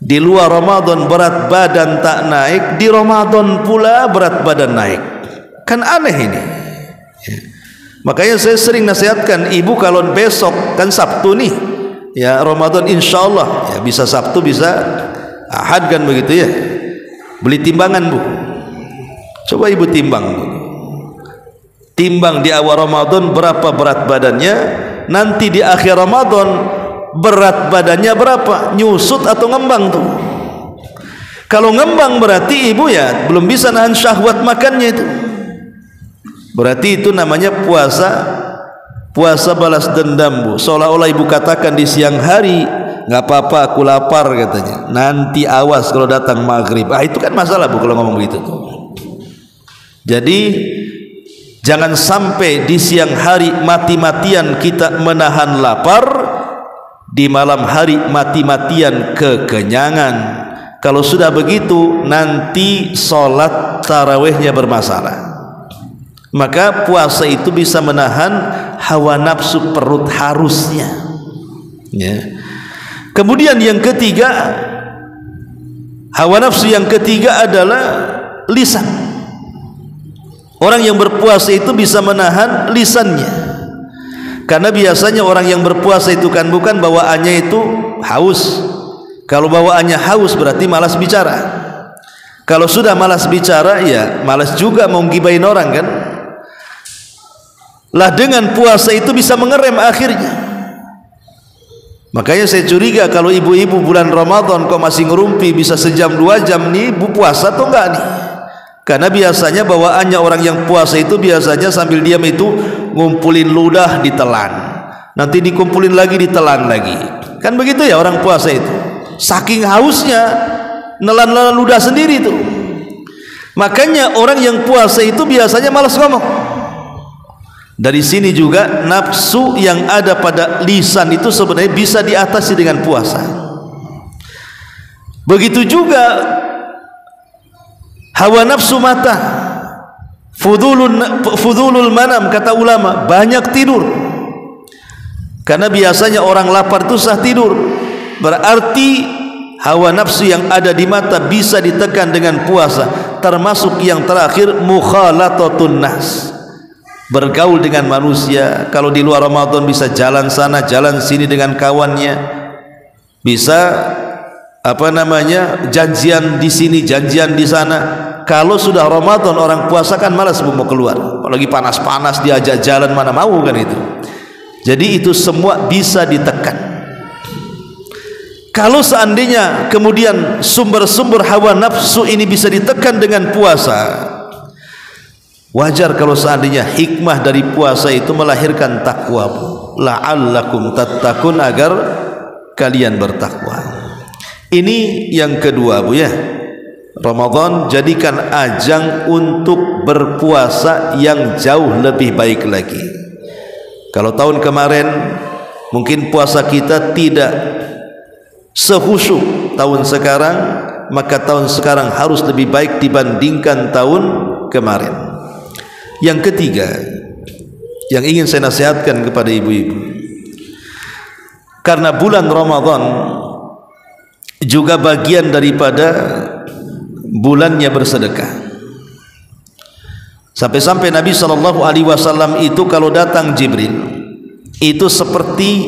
Di luar Ramadan berat badan tak naik, di Ramadan pula berat badan naik. Kan aneh ini. Makanya saya sering nasihatkan ibu, kalau besok kan Sabtu nih ya, Ramadan insyaallah ya, bisa Sabtu bisa Ahad kan begitu ya, beli timbangan, Bu. Coba ibu timbang, Bu. Timbang di awal Ramadan berapa berat badannya, nanti di akhir Ramadan berat badannya berapa, nyusut atau ngembang tuh. Kalau ngembang berarti ibu ya belum bisa nahan syahwat makannya itu, Berarti itu namanya puasa balas dendam, Bu. Seolah-olah ibu katakan di siang hari, nggak apa-apa aku lapar katanya, nanti awas kalau datang maghrib. Itu kan masalah, Bu, kalau ngomong begitu tuh. Jadi jangan sampai di siang hari mati-matian kita menahan lapar, di malam hari mati-matian kekenyangan. Kalau sudah begitu nanti sholat tarawihnya bermasalah. Maka puasa itu bisa menahan hawa nafsu perut harusnya, ya. Kemudian yang ketiga, hawa nafsu yang ketiga adalah lisan. Orang yang berpuasa itu bisa menahan lisannya, karena biasanya orang yang berpuasa itu kan bukan bawaannya itu haus. Kalau bawaannya haus berarti malas bicara. Kalau sudah malas bicara, ya malas juga mau gibahin orang kan. Lah dengan puasa itu bisa mengerem akhirnya. Makanya saya curiga kalau ibu-ibu bulan Ramadan kok masih ngerumpi bisa sejam 2 jam nih, bu puasa atau enggak nih? Karena biasanya bawaannya orang yang puasa itu biasanya sambil diam itu ngumpulin ludah ditelan, nanti dikumpulin lagi ditelan lagi. Kan begitu ya orang puasa itu. Saking hausnya nelan-nelan ludah sendiri itu. Makanya orang yang puasa itu biasanya malas ngomong. Dari sini juga nafsu yang ada pada lisan itu sebenarnya bisa diatasi dengan puasa. Begitu juga hawa nafsu mata, fudulul manam, kata ulama, banyak tidur. Karena biasanya orang lapar itu susah tidur. Berarti hawa nafsu yang ada di mata bisa ditekan dengan puasa. Termasuk yang terakhir mukhalatatun nas, bergaul dengan manusia. Kalau di luar Ramadan bisa jalan sana jalan sini dengan kawannya, bisa janjian di sini janjian di sana. Kalau sudah Ramadan orang puasa kan malas mau keluar, apalagi panas-panas diajak jalan mana mau kan itu. Jadi itu semua bisa ditekan. Kalau seandainya kemudian sumber-sumber hawa nafsu ini bisa ditekan dengan puasa, wajar kalau seandainya hikmah dari puasa itu melahirkan takwa, la'allakum tattaqun, agar kalian bertakwa. Ini yang kedua, Bu, ya. Ramadan jadikan ajang untuk berpuasa yang jauh lebih baik lagi. Kalau tahun kemarin mungkin puasa kita tidak sehusyuk tahun sekarang, maka tahun sekarang harus lebih baik dibandingkan tahun kemarin. Yang ketiga yang ingin saya nasihatkan kepada ibu-ibu, karena bulan Ramadan juga bagian daripada bulannya bersedekah. Sampai-sampai Nabi SAW itu kalau datang Jibril itu seperti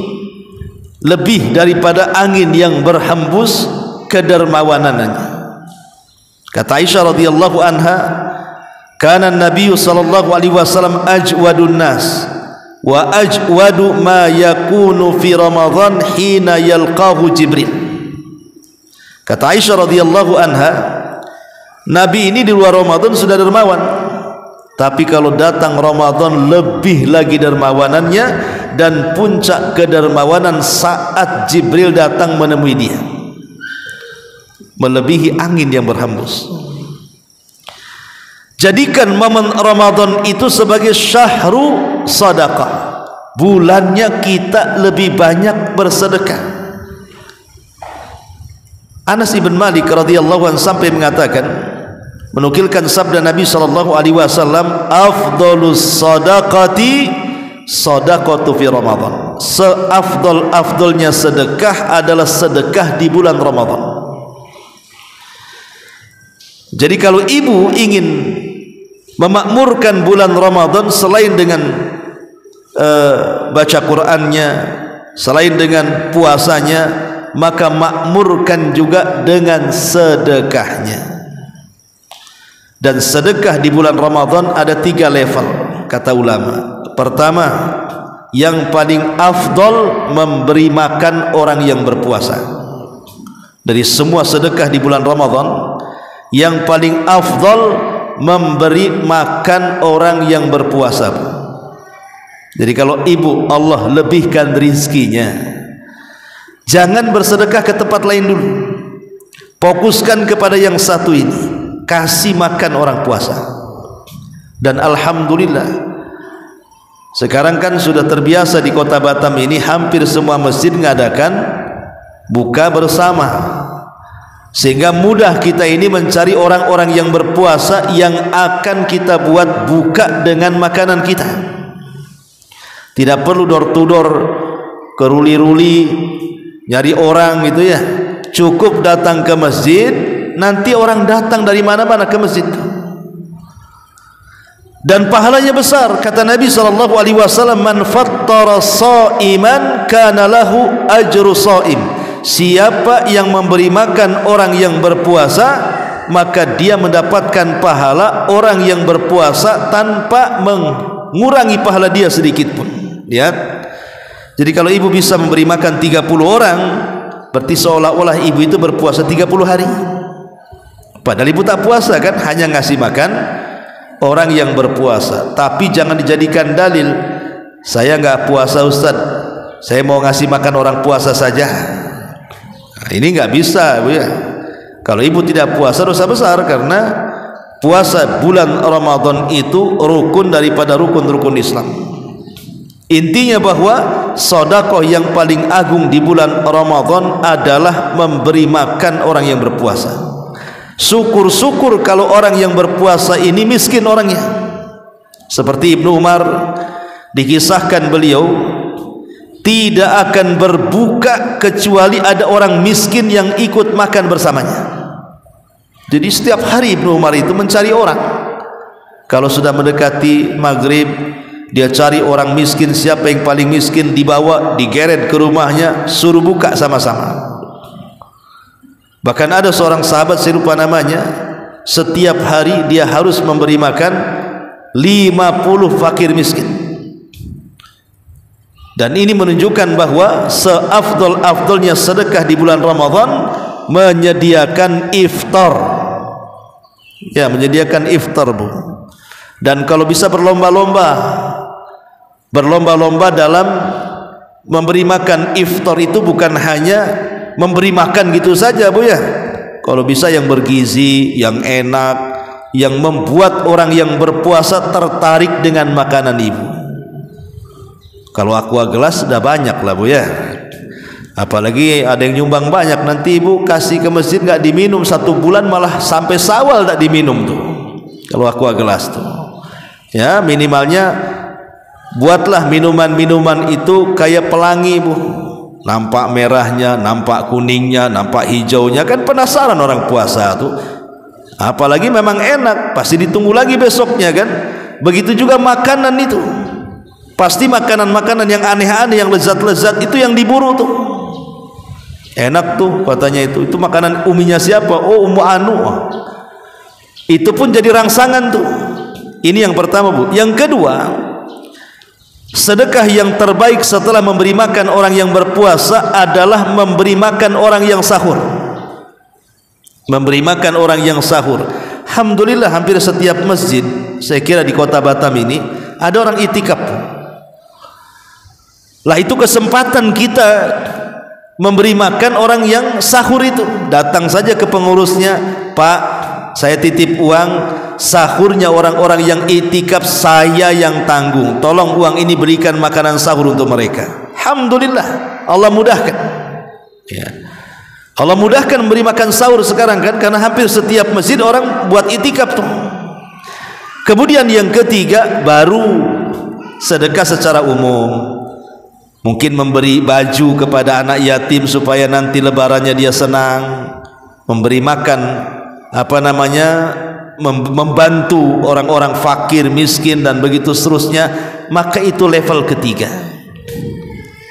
lebih daripada angin yang berhembus kedermawanannya. Kata Aisyah radhiyallahu anha, kana Nabi SAW ajwadun nas wa ajwadu ma yakunu fi Ramadan hina yalqahu Jibril. Kata Aisyah radhiyallahu anha, Nabi ini di luar Ramadan sudah dermawan, tapi kalau datang Ramadan lebih lagi dermawanannya, dan puncak kedermawanan saat Jibril datang menemui dia, melebihi angin yang berhembus. Jadikan momen Ramadan itu sebagai syahru sadaqah, bulannya kita lebih banyak bersedekah. Anas ibn Malik radhiyallahu anhu sampai mengatakan, menukilkan sabda Nabi SAW, afdalus sadaqati sadaqatu fi Ramadan, seafdal-afdalnya sedekah adalah sedekah di bulan Ramadan. Jadi kalau ibu ingin memakmurkan bulan Ramadan selain dengan baca Qur'annya, selain dengan puasanya, maka makmurkan juga dengan sedekahnya. Dan sedekah di bulan Ramadan ada 3 level, kata ulama. Pertama, yang paling afdol memberi makan orang yang berpuasa. Dari semua sedekah di bulan Ramadan, yang paling afdol memberi makan orang yang berpuasa. Jadi kalau ibu Allah lebihkan rizkinya, jangan bersedekah ke tempat lain dulu, fokuskan kepada yang satu ini, kasih makan orang puasa. Dan alhamdulillah sekarang kan sudah terbiasa di kota Batam ini, hampir semua masjid mengadakan buka bersama, sehingga mudah kita ini mencari orang-orang yang berpuasa yang akan kita buat buka dengan makanan kita. Tidak perlu door to door, keruli-ruli nyari orang gitu ya. Cukup datang ke masjid, nanti orang datang dari mana-mana ke masjid. Dan pahalanya besar, kata Nabi SAW, man fattara sha'iman kana lahu ajru sha'im. Siapa yang memberi makan orang yang berpuasa, maka dia mendapatkan pahala orang yang berpuasa tanpa mengurangi pahala dia sedikit pun. Lihat, jadi kalau ibu bisa memberi makan 30 orang, berarti seolah-olah ibu itu berpuasa 30 hari. Padahal ibu tak puasa kan, hanya ngasih makan orang yang berpuasa. Tapi jangan dijadikan dalil, saya nggak puasa Ustaz, saya mau ngasih makan orang puasa saja. Nah, ini nggak bisa, Bu ya. Kalau ibu tidak puasa dosa besar, karena puasa bulan Ramadan itu rukun daripada rukun-rukun Islam. Intinya bahwa sedekah yang paling agung di bulan Ramadan adalah memberi makan orang yang berpuasa. Syukur-syukur kalau orang yang berpuasa ini miskin orangnya. Seperti Ibnu Umar dikisahkan, beliau tidak akan berbuka kecuali ada orang miskin yang ikut makan bersamanya. Jadi setiap hari Ibnu Umar itu mencari orang. Kalau sudah mendekati maghrib, dia cari orang miskin, siapa yang paling miskin, dibawa, digeret ke rumahnya, suruh buka sama-sama. Bahkan ada seorang sahabat, saya lupa namanya, setiap hari dia harus memberi makan 50 fakir miskin. Dan ini menunjukkan bahwa seafdol-afdolnya sedekah di bulan Ramadan menyediakan iftar. Ya, menyediakan iftar, Bu. Dan kalau bisa berlomba-lomba dalam memberi makan iftar itu, bukan hanya memberi makan gitu saja, Bu ya. Kalau bisa yang bergizi, yang enak, yang membuat orang yang berpuasa tertarik dengan makanan ibu. Kalau aqua gelas sudah banyak lah, Bu ya. Apalagi ada yang nyumbang banyak, nanti ibu kasih ke masjid nggak diminum 1 bulan, malah sampai Syawal tak diminum tuh. Kalau aqua gelas tuh, ya minimalnya buatlah minuman-minuman itu kayak pelangi, Bu. Nampak merahnya, nampak kuningnya, nampak hijaunya, kan penasaran orang puasa tuh. Apalagi memang enak, pasti ditunggu lagi besoknya kan. Begitu juga makanan itu, pasti makanan-makanan yang aneh-aneh, yang lezat-lezat itu yang diburu tuh. Enak tuh katanya, itu makanan uminya siapa? Oh, Ummu Anu. Itu pun jadi rangsangan tuh. Ini yang pertama, Bu. Yang kedua, sedekah yang terbaik setelah memberi makan orang yang berpuasa adalah memberi makan orang yang sahur. Memberi makan orang yang sahur. Alhamdulillah hampir setiap masjid, saya kira di kota Batam ini, ada orang itikaf. Lah itu kesempatan kita memberi makan orang yang sahur itu. Datang saja ke pengurusnya, Pak, saya titip uang sahurnya orang-orang yang itikaf, saya yang tanggung, tolong uang ini berikan makanan sahur untuk mereka. Alhamdulillah Allah mudahkan, ya. Allah mudahkan memberi makan sahur sekarang kan, karena hampir setiap masjid orang buat itikaf tuh. Kemudian yang ketiga, baru sedekah secara umum. Mungkin memberi baju kepada anak yatim supaya nanti lebarannya dia senang, memberi makan membantu orang-orang fakir, miskin, dan begitu seterusnya. Maka itu level ketiga.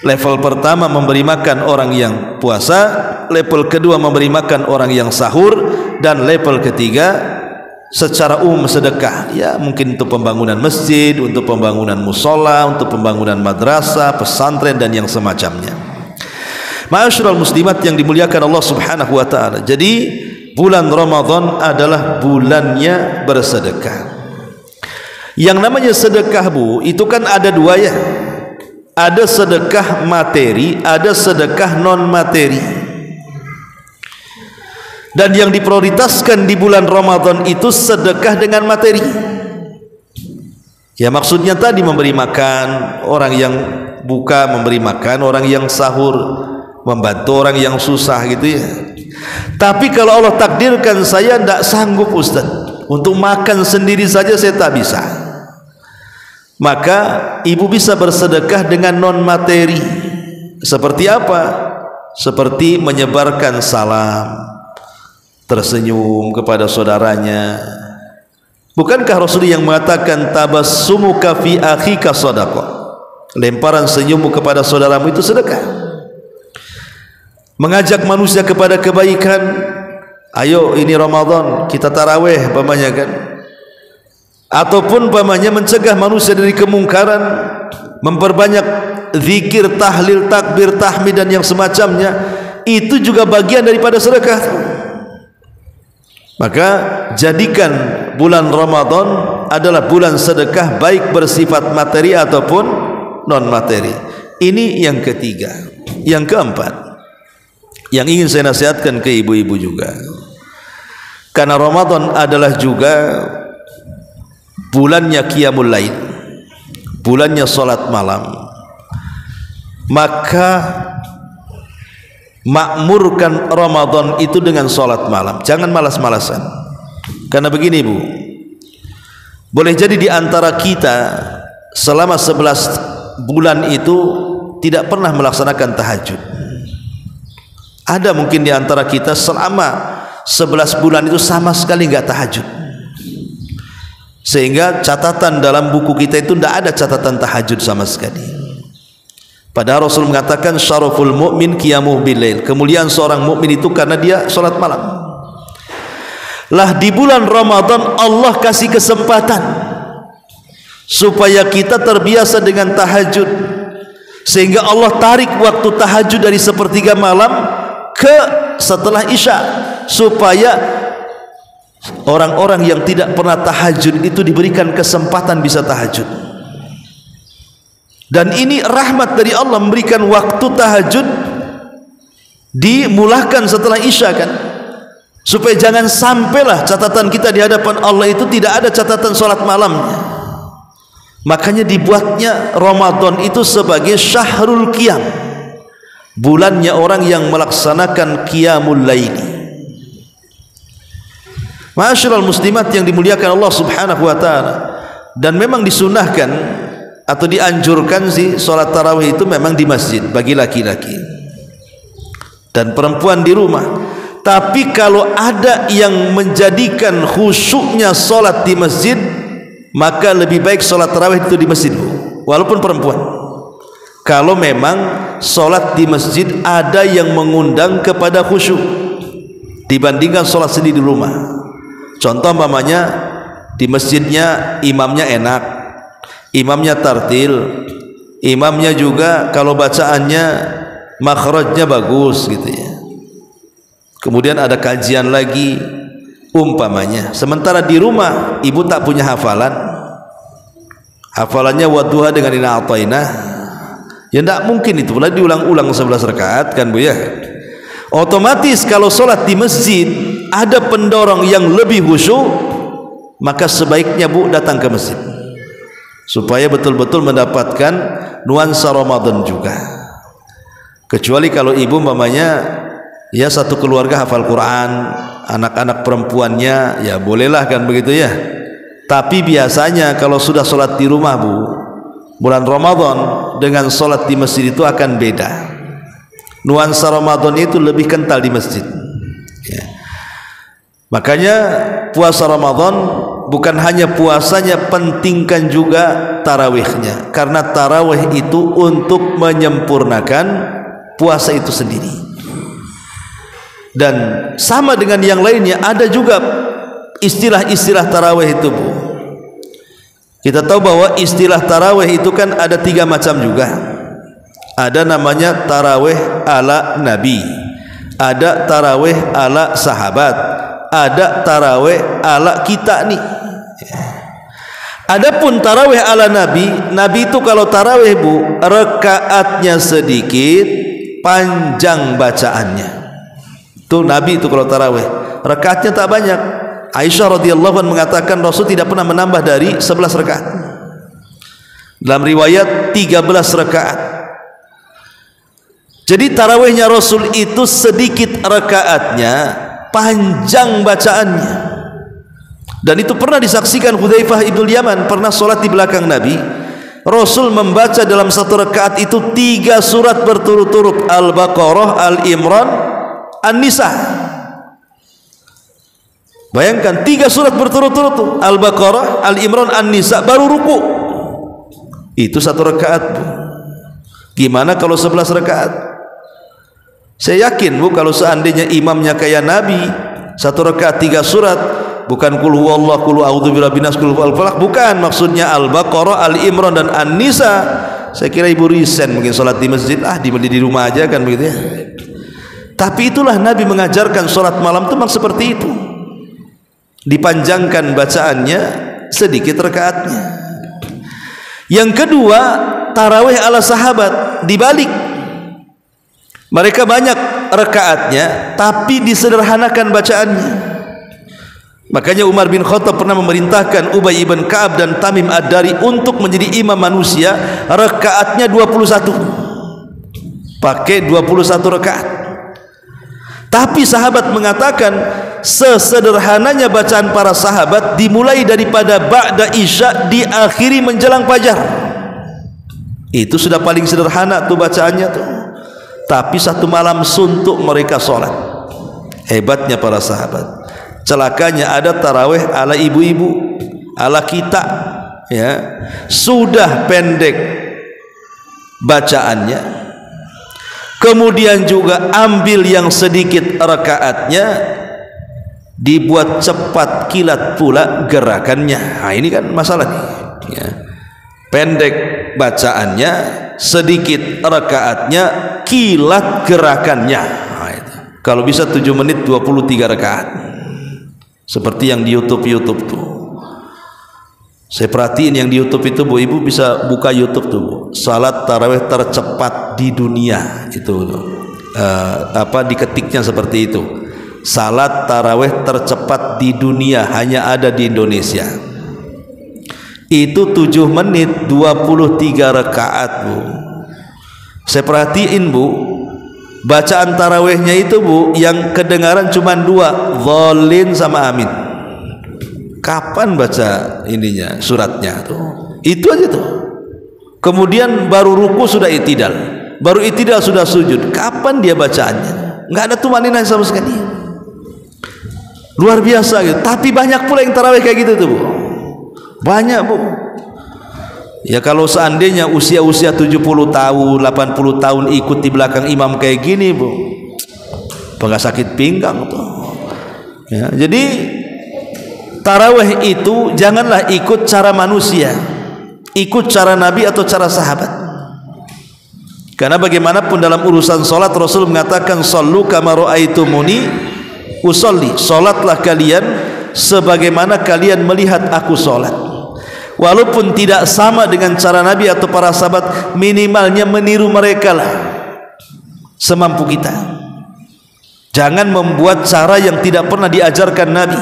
Level pertama memberi makan orang yang puasa, level kedua memberi makan orang yang sahur, dan level ketiga secara umum sedekah, ya mungkin untuk pembangunan masjid, untuk pembangunan musola, untuk pembangunan madrasah, pesantren, dan yang semacamnya. Ma'asyiral muslimat yang dimuliakan Allah Subhanahu wa taala. Jadi bulan Ramadan adalah bulannya bersedekah. Yang namanya sedekah, Bu, itu kan ada dua ya. Ada sedekah materi, ada sedekah non materi. Dan yang diprioritaskan di bulan Ramadan itu sedekah dengan materi. Ya maksudnya tadi memberi makan orang yang buka, memberi makan orang yang sahur, membantu orang yang susah gitu ya. Tapi kalau Allah takdirkan saya tidak sanggup Ustaz, untuk makan sendiri saja saya tak bisa, maka ibu bisa bersedekah dengan non materi. Seperti apa? Seperti menyebarkan salam, tersenyum kepada saudaranya. Bukankah Rasul yang mengatakan tabassumuka fi akhika shadaqah? Lemparan senyummu kepada saudaramu itu sedekah. Mengajak manusia kepada kebaikan. Ayo ini Ramadan kita tarawih pamannya kan. Ataupun pamannya mencegah manusia dari kemungkaran, memperbanyak zikir, tahlil, takbir, tahmid dan yang semacamnya. Itu juga bagian daripada sedekah. Maka jadikan bulan Ramadan adalah bulan sedekah, baik bersifat materi ataupun non materi. Ini yang ketiga. Yang keempat, yang ingin saya nasihatkan ke ibu-ibu juga, karena Ramadan adalah juga bulannya qiyamul lail, bulannya salat malam, maka makmurkan Ramadan itu dengan salat malam. Jangan malas-malasan. Karena begini Bu, boleh jadi di antara kita selama 11 bulan itu tidak pernah melaksanakan tahajud. Ada mungkin di antara kita selama 11 bulan itu sama sekali enggak tahajud, sehingga catatan dalam buku kita itu tidak ada catatan tahajud sama sekali. Padahal Rasul mengatakan syaraful mu'min qiyamuh bilail, kemuliaan seorang mukmin itu karena dia salat malam. Lah di bulan Ramadan Allah kasih kesempatan supaya kita terbiasa dengan tahajud, sehingga Allah tarik waktu tahajud dari sepertiga malam ke setelah Isya, supaya orang-orang yang tidak pernah tahajud itu diberikan kesempatan bisa tahajud. Dan ini rahmat dari Allah, memberikan waktu tahajud dimulakan setelah Isya kan, supaya jangan sampailah catatan kita di hadapan Allah itu tidak ada catatan sholat malamnya. Makanya dibuatnya Ramadan itu sebagai syahrul qiyam, bulannya orang yang melaksanakan qiyamul laili. Ma'asyiral muslimat yang dimuliakan Allah Subhanahu wa taala, dan memang disunahkan atau dianjurkan sih sholat tarawih itu memang di masjid bagi laki-laki dan perempuan di rumah. Tapi kalau ada yang menjadikan khusyuknya sholat di masjid, maka lebih baik sholat tarawih itu di masjid walaupun perempuan. Kalau memang sholat di masjid ada yang mengundang kepada khusyuk dibandingkan sholat sendiri di rumah. Contoh umpamanya di masjidnya imamnya enak, imamnya tartil, imamnya juga kalau bacaannya makhrajnya bagus gitu ya. Kemudian ada kajian lagi umpamanya. Sementara di rumah ibu tak punya hafalan, hafalannya wadduha dengan inna a'tainah, ya tidak mungkin itu boleh diulang-ulang 11 rakaat kan Bu ya. Otomatis kalau sholat di masjid ada pendorong yang lebih khusyuk, maka sebaiknya Bu datang ke masjid supaya betul-betul mendapatkan nuansa Ramadan juga. Kecuali kalau ibu mamanya ya satu keluarga hafal Quran, anak-anak perempuannya ya bolehlah kan begitu ya. Tapi biasanya kalau sudah sholat di rumah Bu, bulan Ramadan dengan sholat di masjid itu akan beda. Nuansa Ramadan itu lebih kental di masjid ya. Makanya puasa Ramadan bukan hanya puasanya, pentingkan juga tarawihnya, karena tarawih itu untuk menyempurnakan puasa itu sendiri. Dan sama dengan yang lainnya, ada juga istilah-istilah tarawih itu Bu. Kita tahu bahwa istilah tarawih itu kan ada 3 macam juga. Ada namanya tarawih ala Nabi, ada tarawih ala sahabat, ada tarawih ala kita nih. Adapun tarawih ala Nabi, Nabi itu kalau tarawih Bu, rakaatnya sedikit, panjang bacaannya. Tuh Nabi itu kalau tarawih, rakaatnya tak banyak. Aisyah radhiyallahu anha mengatakan Rasul tidak pernah menambah dari 11 rakaat. Dalam riwayat 13 rakaat. Jadi tarawihnya Rasul itu sedikit rakaatnya, panjang bacaannya. Dan itu pernah disaksikan Hudzaifah ibnul Yaman, pernah sholat di belakang Nabi. Rasul membaca dalam satu rakaat itu 3 surat berturut-turut, Al-Baqarah, Al-Imran, An-Nisa. Bayangkan 3 surat berturut-turut, Al-Baqarah, Al-Imran, An-Nisa, baru ruku. Itu satu rakaat. Gimana kalau 11 rakaat? Saya yakin Bu, kalau seandainya imamnya kayak Nabi, satu rakaat 3 surat, bukan kul huwallah, kul a'udzu birabbin nas, kul huwal falaq, bukan, maksudnya Al-Baqarah, Al-Imran dan An-Nisa. Saya kira ibu risen mungkin sholat di masjid, di rumah aja kan begitu ya. Tapi itulah Nabi mengajarkan sholat malam itu memang seperti itu, dipanjangkan bacaannya, sedikit rakaatnya. Yang kedua, tarawih ala sahabat dibalik, mereka banyak rakaatnya tapi disederhanakan bacaannya. Makanya Umar bin Khattab pernah memerintahkan Ubay ibn Ka'ab dan Tamim Ad-Dari untuk menjadi imam manusia, rakaatnya 21, pakai 21 rakaat. Tapi sahabat mengatakan sesederhananya bacaan para sahabat dimulai daripada ba'da isya, diakhiri menjelang fajar. Itu sudah paling sederhana tuh bacaannya tuh. Tapi satu malam suntuk mereka sholat. Hebatnya para sahabat. Celakanya ada tarawih ala ibu-ibu, ala kita, ya, sudah pendek bacaannya, kemudian juga ambil yang sedikit rakaatnya, dibuat cepat kilat pula gerakannya. Nah ini kan masalah nih, ya. Pendek bacaannya, sedikit rakaatnya, kilat gerakannya. Nah, itu. Kalau bisa 7 menit 23 rakaat. Seperti yang di YouTube tuh. Saya perhatiin yang di YouTube itu Bu, ibu bisa buka YouTube tuh Bu. Salat tarawih tercepat di dunia itu, diketiknya seperti itu. Salat tarawih tercepat di dunia hanya ada di Indonesia. Itu 7 menit 23 rakaat Bu. Saya perhatiin Bu, bacaan tarawihnya itu Bu, yang kedengaran cuma 2, Dhalin sama Amin. Kapan baca ininya, suratnya tuh? Itu aja tuh. Kemudian baru ruku sudah itidal, baru itidal sudah sujud. Kapan dia bacaannya? Nggak ada tumaninah sama sekali. Luar biasa gitu. Tapi banyak pula yang tarawih kayak gitu tuh Bu. Banyak Bu. Ya kalau seandainya usia-usia 70 tahun, 80 tahun ikut di belakang imam kayak gini Bu, nggak sakit pinggang tuh. Ya, jadi tarawih itu janganlah ikut cara manusia, ikut cara Nabi atau cara sahabat. Karena bagaimanapun dalam urusan solat Rasul mengatakan sallu kama ra'aitumuni usolli, solatlah kalian sebagaimana kalian melihat aku solat. Walaupun tidak sama dengan cara Nabi atau para sahabat, minimalnya meniru mereka lah semampu kita. Jangan membuat cara yang tidak pernah diajarkan Nabi.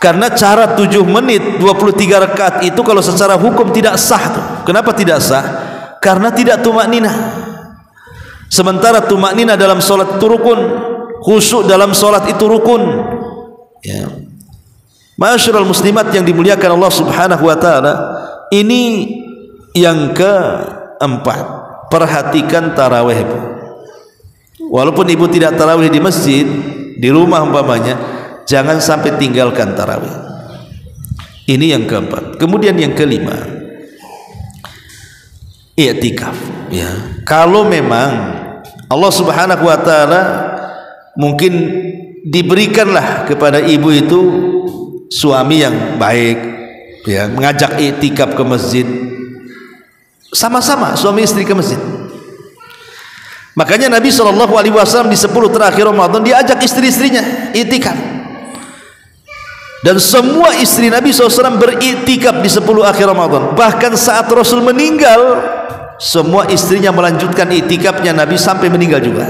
Karena cara 7 menit 23 rakaat itu kalau secara hukum tidak sah tuh. Kenapa tidak sah? Karena tidak tumakninah. Sementara tumakninah dalam solat itu rukun, khusyuk dalam solat itu rukun, ya. Ma'asyiral muslimat yang dimuliakan Allah Subhanahu wa taala, ini yang keempat, perhatikan tarawih Bu. Walaupun ibu tidak tarawih di masjid, di rumah umpamanya, jangan sampai tinggalkan tarawih. Ini yang keempat. Kemudian yang kelima, i'tikaf, ya. Kalau memang Allah Subhanahu wa taala mungkin diberikanlah kepada ibu itu suami yang baik, ya, mengajak i'tikaf ke masjid, sama-sama suami istri ke masjid. Makanya Nabi SAW di 10 terakhir Ramadan diajak istri-istrinya i'tikaf. Dan semua istri Nabi SAW beriktikaf di 10 akhir Ramadan. Bahkan saat Rasul meninggal, semua istrinya melanjutkan iktikafnya Nabi sampai meninggal juga.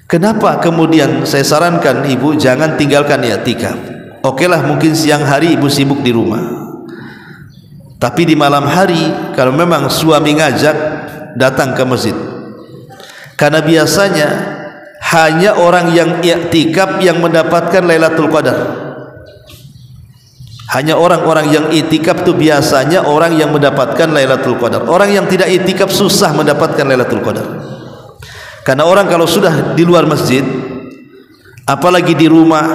Kenapa kemudian saya sarankan ibu jangan tinggalkan iktikaf? Oke lah, mungkin siang hari ibu sibuk di rumah, tapi di malam hari kalau memang suami ngajak, datang ke masjid. Karena biasanya hanya orang yang i'tikaf yang mendapatkan Lailatul Qadar. Hanya orang-orang yang i'tikaf itu biasanya orang yang mendapatkan Lailatul Qadar. Orang yang tidak i'tikaf susah mendapatkan Lailatul Qadar. Karena orang kalau sudah di luar masjid, apalagi di rumah,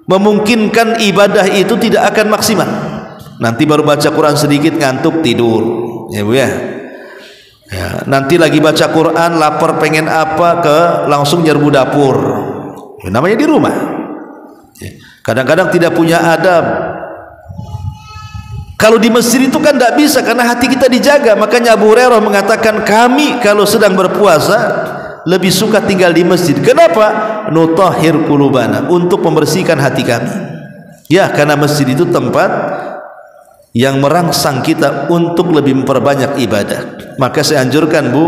memungkinkan ibadah itu tidak akan maksimal. Nanti baru baca Quran sedikit ngantuk tidur, ya Bu ya. Ya, nanti lagi baca Quran lapar pengen apa langsung nyerbu dapur. Ya, namanya di rumah. Kadang-kadang tidak punya adab. Kalau di masjid itu kan tidak bisa karena hati kita dijaga. Makanya Abu Hurairah mengatakan kami kalau sedang berpuasa lebih suka tinggal di masjid. Kenapa? Nutahhir qulubana, untuk membersihkan hati kami. Ya, karena masjid itu tempat yang merangsang kita untuk lebih memperbanyak ibadah. Maka saya anjurkan Bu,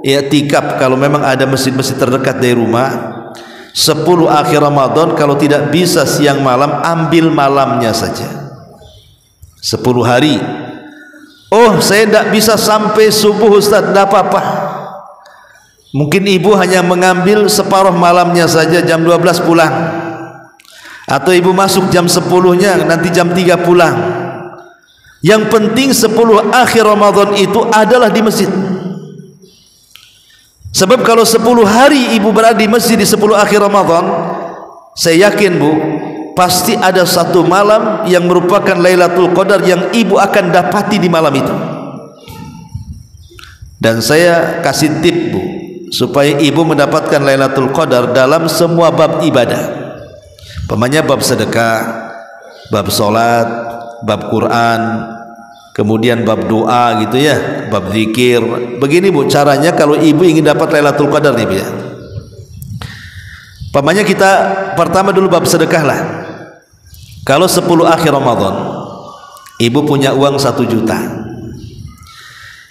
i'tikaf kalau memang ada masjid-masjid terdekat dari rumah, 10 akhir Ramadan, kalau tidak bisa siang malam, ambil malamnya saja 10 hari. Oh saya tidak bisa sampai subuh Ustaz, tidak apa-apa, mungkin ibu hanya mengambil separuh malamnya saja, jam 12 pulang, atau ibu masuk jam 10-nya, nanti jam 3 pulang. Yang penting 10 akhir Ramadan itu adalah di masjid. Sebab kalau 10 hari ibu berada di masjid di 10 akhir Ramadan, saya yakin Bu, pasti ada satu malam yang merupakan Lailatul Qadar yang ibu akan dapati di malam itu. Dan saya kasih tip Bu, supaya ibu mendapatkan Lailatul Qadar dalam semua bab ibadah. Pemanya bab sedekah, bab sholat, bab Quran, kemudian bab doa gitu ya, bab zikir. Begini Bu caranya kalau ibu ingin dapat Lailatul Qadar nih Bu ya. Pamanya kita pertama dulu bab sedekah lah. Kalau 10 akhir Ramadan ibu punya uang 1 juta,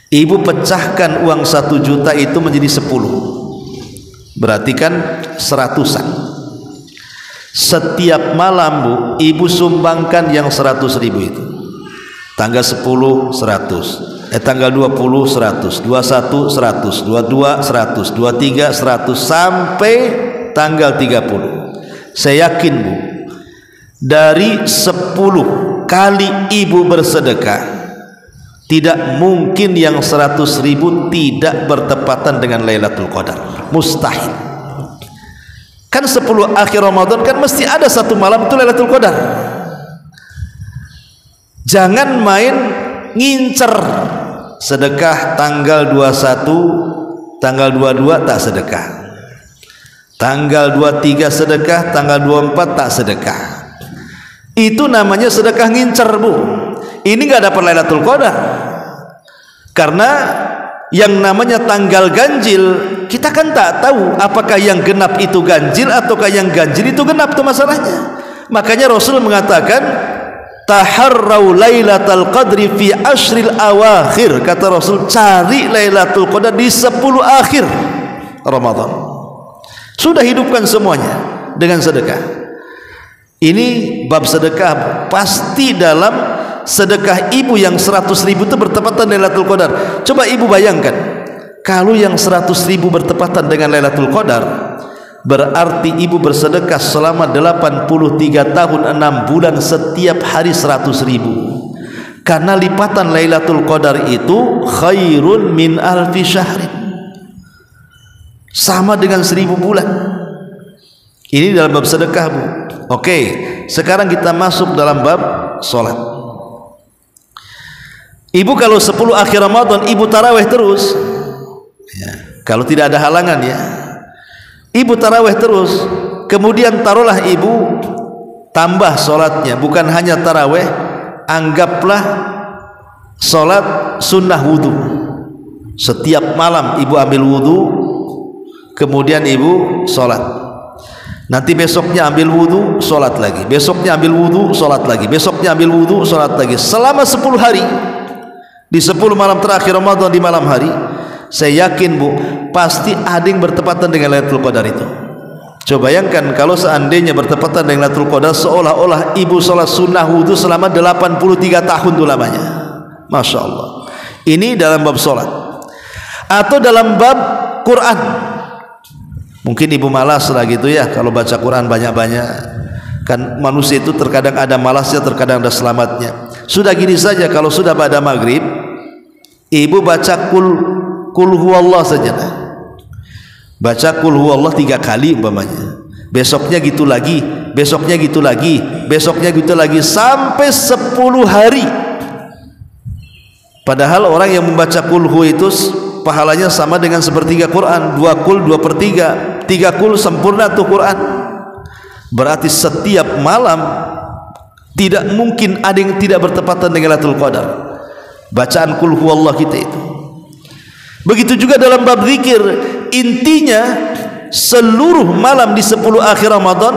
ibu pecahkan uang 1 juta itu menjadi 10, berarti kan 100-an. Setiap malam Bu, ibu sumbangkan yang 100.000 itu. Tanggal 10 100, tanggal 20 100, 21 100, 22 100, 23 100 sampai tanggal 30. Saya yakin Bu, dari 10 kali ibu bersedekah, tidak mungkin yang 100.000 tidak bertepatan dengan Lailatul Qadar. Mustahil. Kan 10 akhir Ramadan kan mesti ada satu malam itu Lailatul Qadar. Jangan main ngincer sedekah tanggal 21, tanggal 22 tak sedekah, tanggal 23 sedekah, tanggal 24 tak sedekah. Itu namanya sedekah ngincer Bu. Ini nggak dapat Lailatul Qadar. Karena yang namanya tanggal ganjil, kita kan tak tahu apakah yang genap itu ganjil ataukah yang ganjil itu genap, itu masalahnya. Makanya Rasul mengatakan taharrau lailatul qadri fi ashril awakhir. Kata Rasul, cari Lailatul Qadar di 10 akhir Ramadan. Sudah hidupkan semuanya dengan sedekah. Ini bab sedekah. Pasti dalam sedekah ibu yang 100.000 itu bertepatan Lailatul Qadar. Coba ibu bayangkan, kalau yang 100.000 bertepatan dengan Lailatul Qadar, berarti ibu bersedekah selama 83 tahun 6 bulan setiap hari 100.000. Karena lipatan Lailatul Qadar itu khairun min alfi syahrin, sama dengan 1000 bulan. Ini dalam bab sedekah Bu. Oke, sekarang kita masuk dalam bab sholat. Ibu kalau 10 akhir Ramadan ibu tarawih terus ya, kalau tidak ada halangan ya, ibu tarawih terus. Kemudian taruhlah ibu tambah sholatnya, bukan hanya tarawih, anggaplah sholat sunnah wudhu. Setiap malam ibu ambil wudhu, kemudian ibu sholat. Nanti besoknya ambil wudu, sholat lagi. Besoknya ambil wudu, sholat lagi. Besoknya ambil wudu, sholat lagi. Selama 10 hari. Di 10 malam terakhir Ramadan di malam hari, saya yakin Bu, pasti ada yang bertepatan dengan Lailatul Qadar itu. Coba bayangkan kalau seandainya bertepatan dengan Lailatul Qadar, seolah-olah ibu sholat sunnah wudu selama 83 tahun itu lamanya. Masya Allah. Ini dalam bab sholat. Atau dalam bab Quran. Mungkin ibu malas lah gitu ya kalau baca Quran banyak-banyak. Kan manusia itu terkadang ada malasnya, terkadang ada selamatnya. Sudah gini saja, kalau sudah pada maghrib, ibu baca kul huwallah saja. Baca kul huwallah 3 kali umpamanya. Besoknya gitu lagi, besoknya gitu lagi, besoknya gitu lagi, sampai 10 hari. Padahal orang yang membaca kul hu itu pahalanya sama dengan sepertiga Quran. 2 kul 2/3, 3 kul sempurna tuh Quran. Berarti setiap malam tidak mungkin ada yang tidak bertepatan dengan Lailatul Qadar. Bacaan kul huwallah kita itu. Begitu juga dalam bab zikir, intinya seluruh malam di 10 akhir Ramadan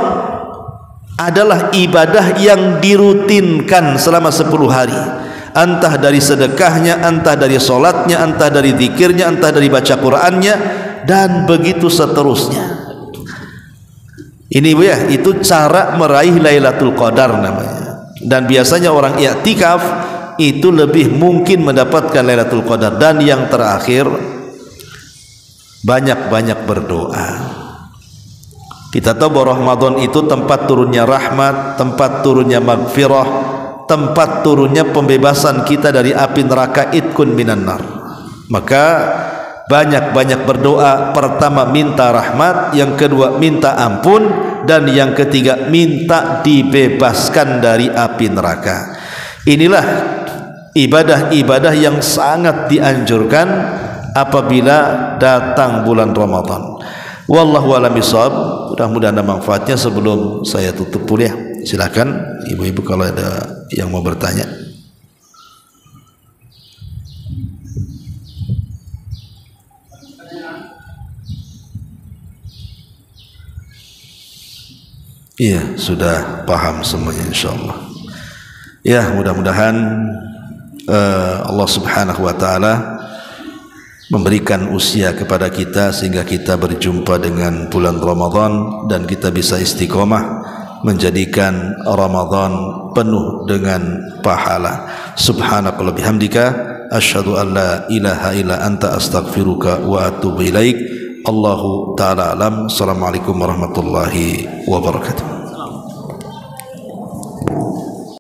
adalah ibadah yang dirutinkan selama 10 hari. Entah dari sedekahnya, entah dari solatnya, entah dari zikirnya, entah dari baca Qurannya, dan begitu seterusnya. Ini Bu ya, itu cara meraih Lailatul Qadar namanya. Dan biasanya orang i'tikaf itu lebih mungkin mendapatkan Lailatul Qadar. Dan yang terakhir, banyak-banyak berdoa. Kita tahu bahwa Ramadan itu tempat turunnya rahmat, tempat turunnya maghfirah, tempat turunnya pembebasan kita dari api neraka, itkun minan nar. Maka banyak-banyak berdoa. Pertama minta rahmat, yang kedua minta ampun, dan yang ketiga minta dibebaskan dari api neraka. Inilah ibadah-ibadah yang sangat dianjurkan apabila datang bulan Ramadan. Wallahu a'lam bishawab. Mudah-mudahan ada manfaatnya. Sebelum saya tutup kuliah, silakan ibu-ibu kalau ada yang mau bertanya. Iya, sudah paham semuanya insyaallah. Ya, mudah-mudahan Allah Subhanahu wa taala memberikan usia kepada kita sehingga kita berjumpa dengan bulan Ramadan dan kita bisa istiqomah menjadikan Ramadan penuh dengan pahala. Subhanakallahumma bihamdika asyhadu an la ilaha illa anta astaghfiruka wa atubu ilaik. Allahu ta'ala alam. Assalamualaikum warahmatullahi wabarakatuh.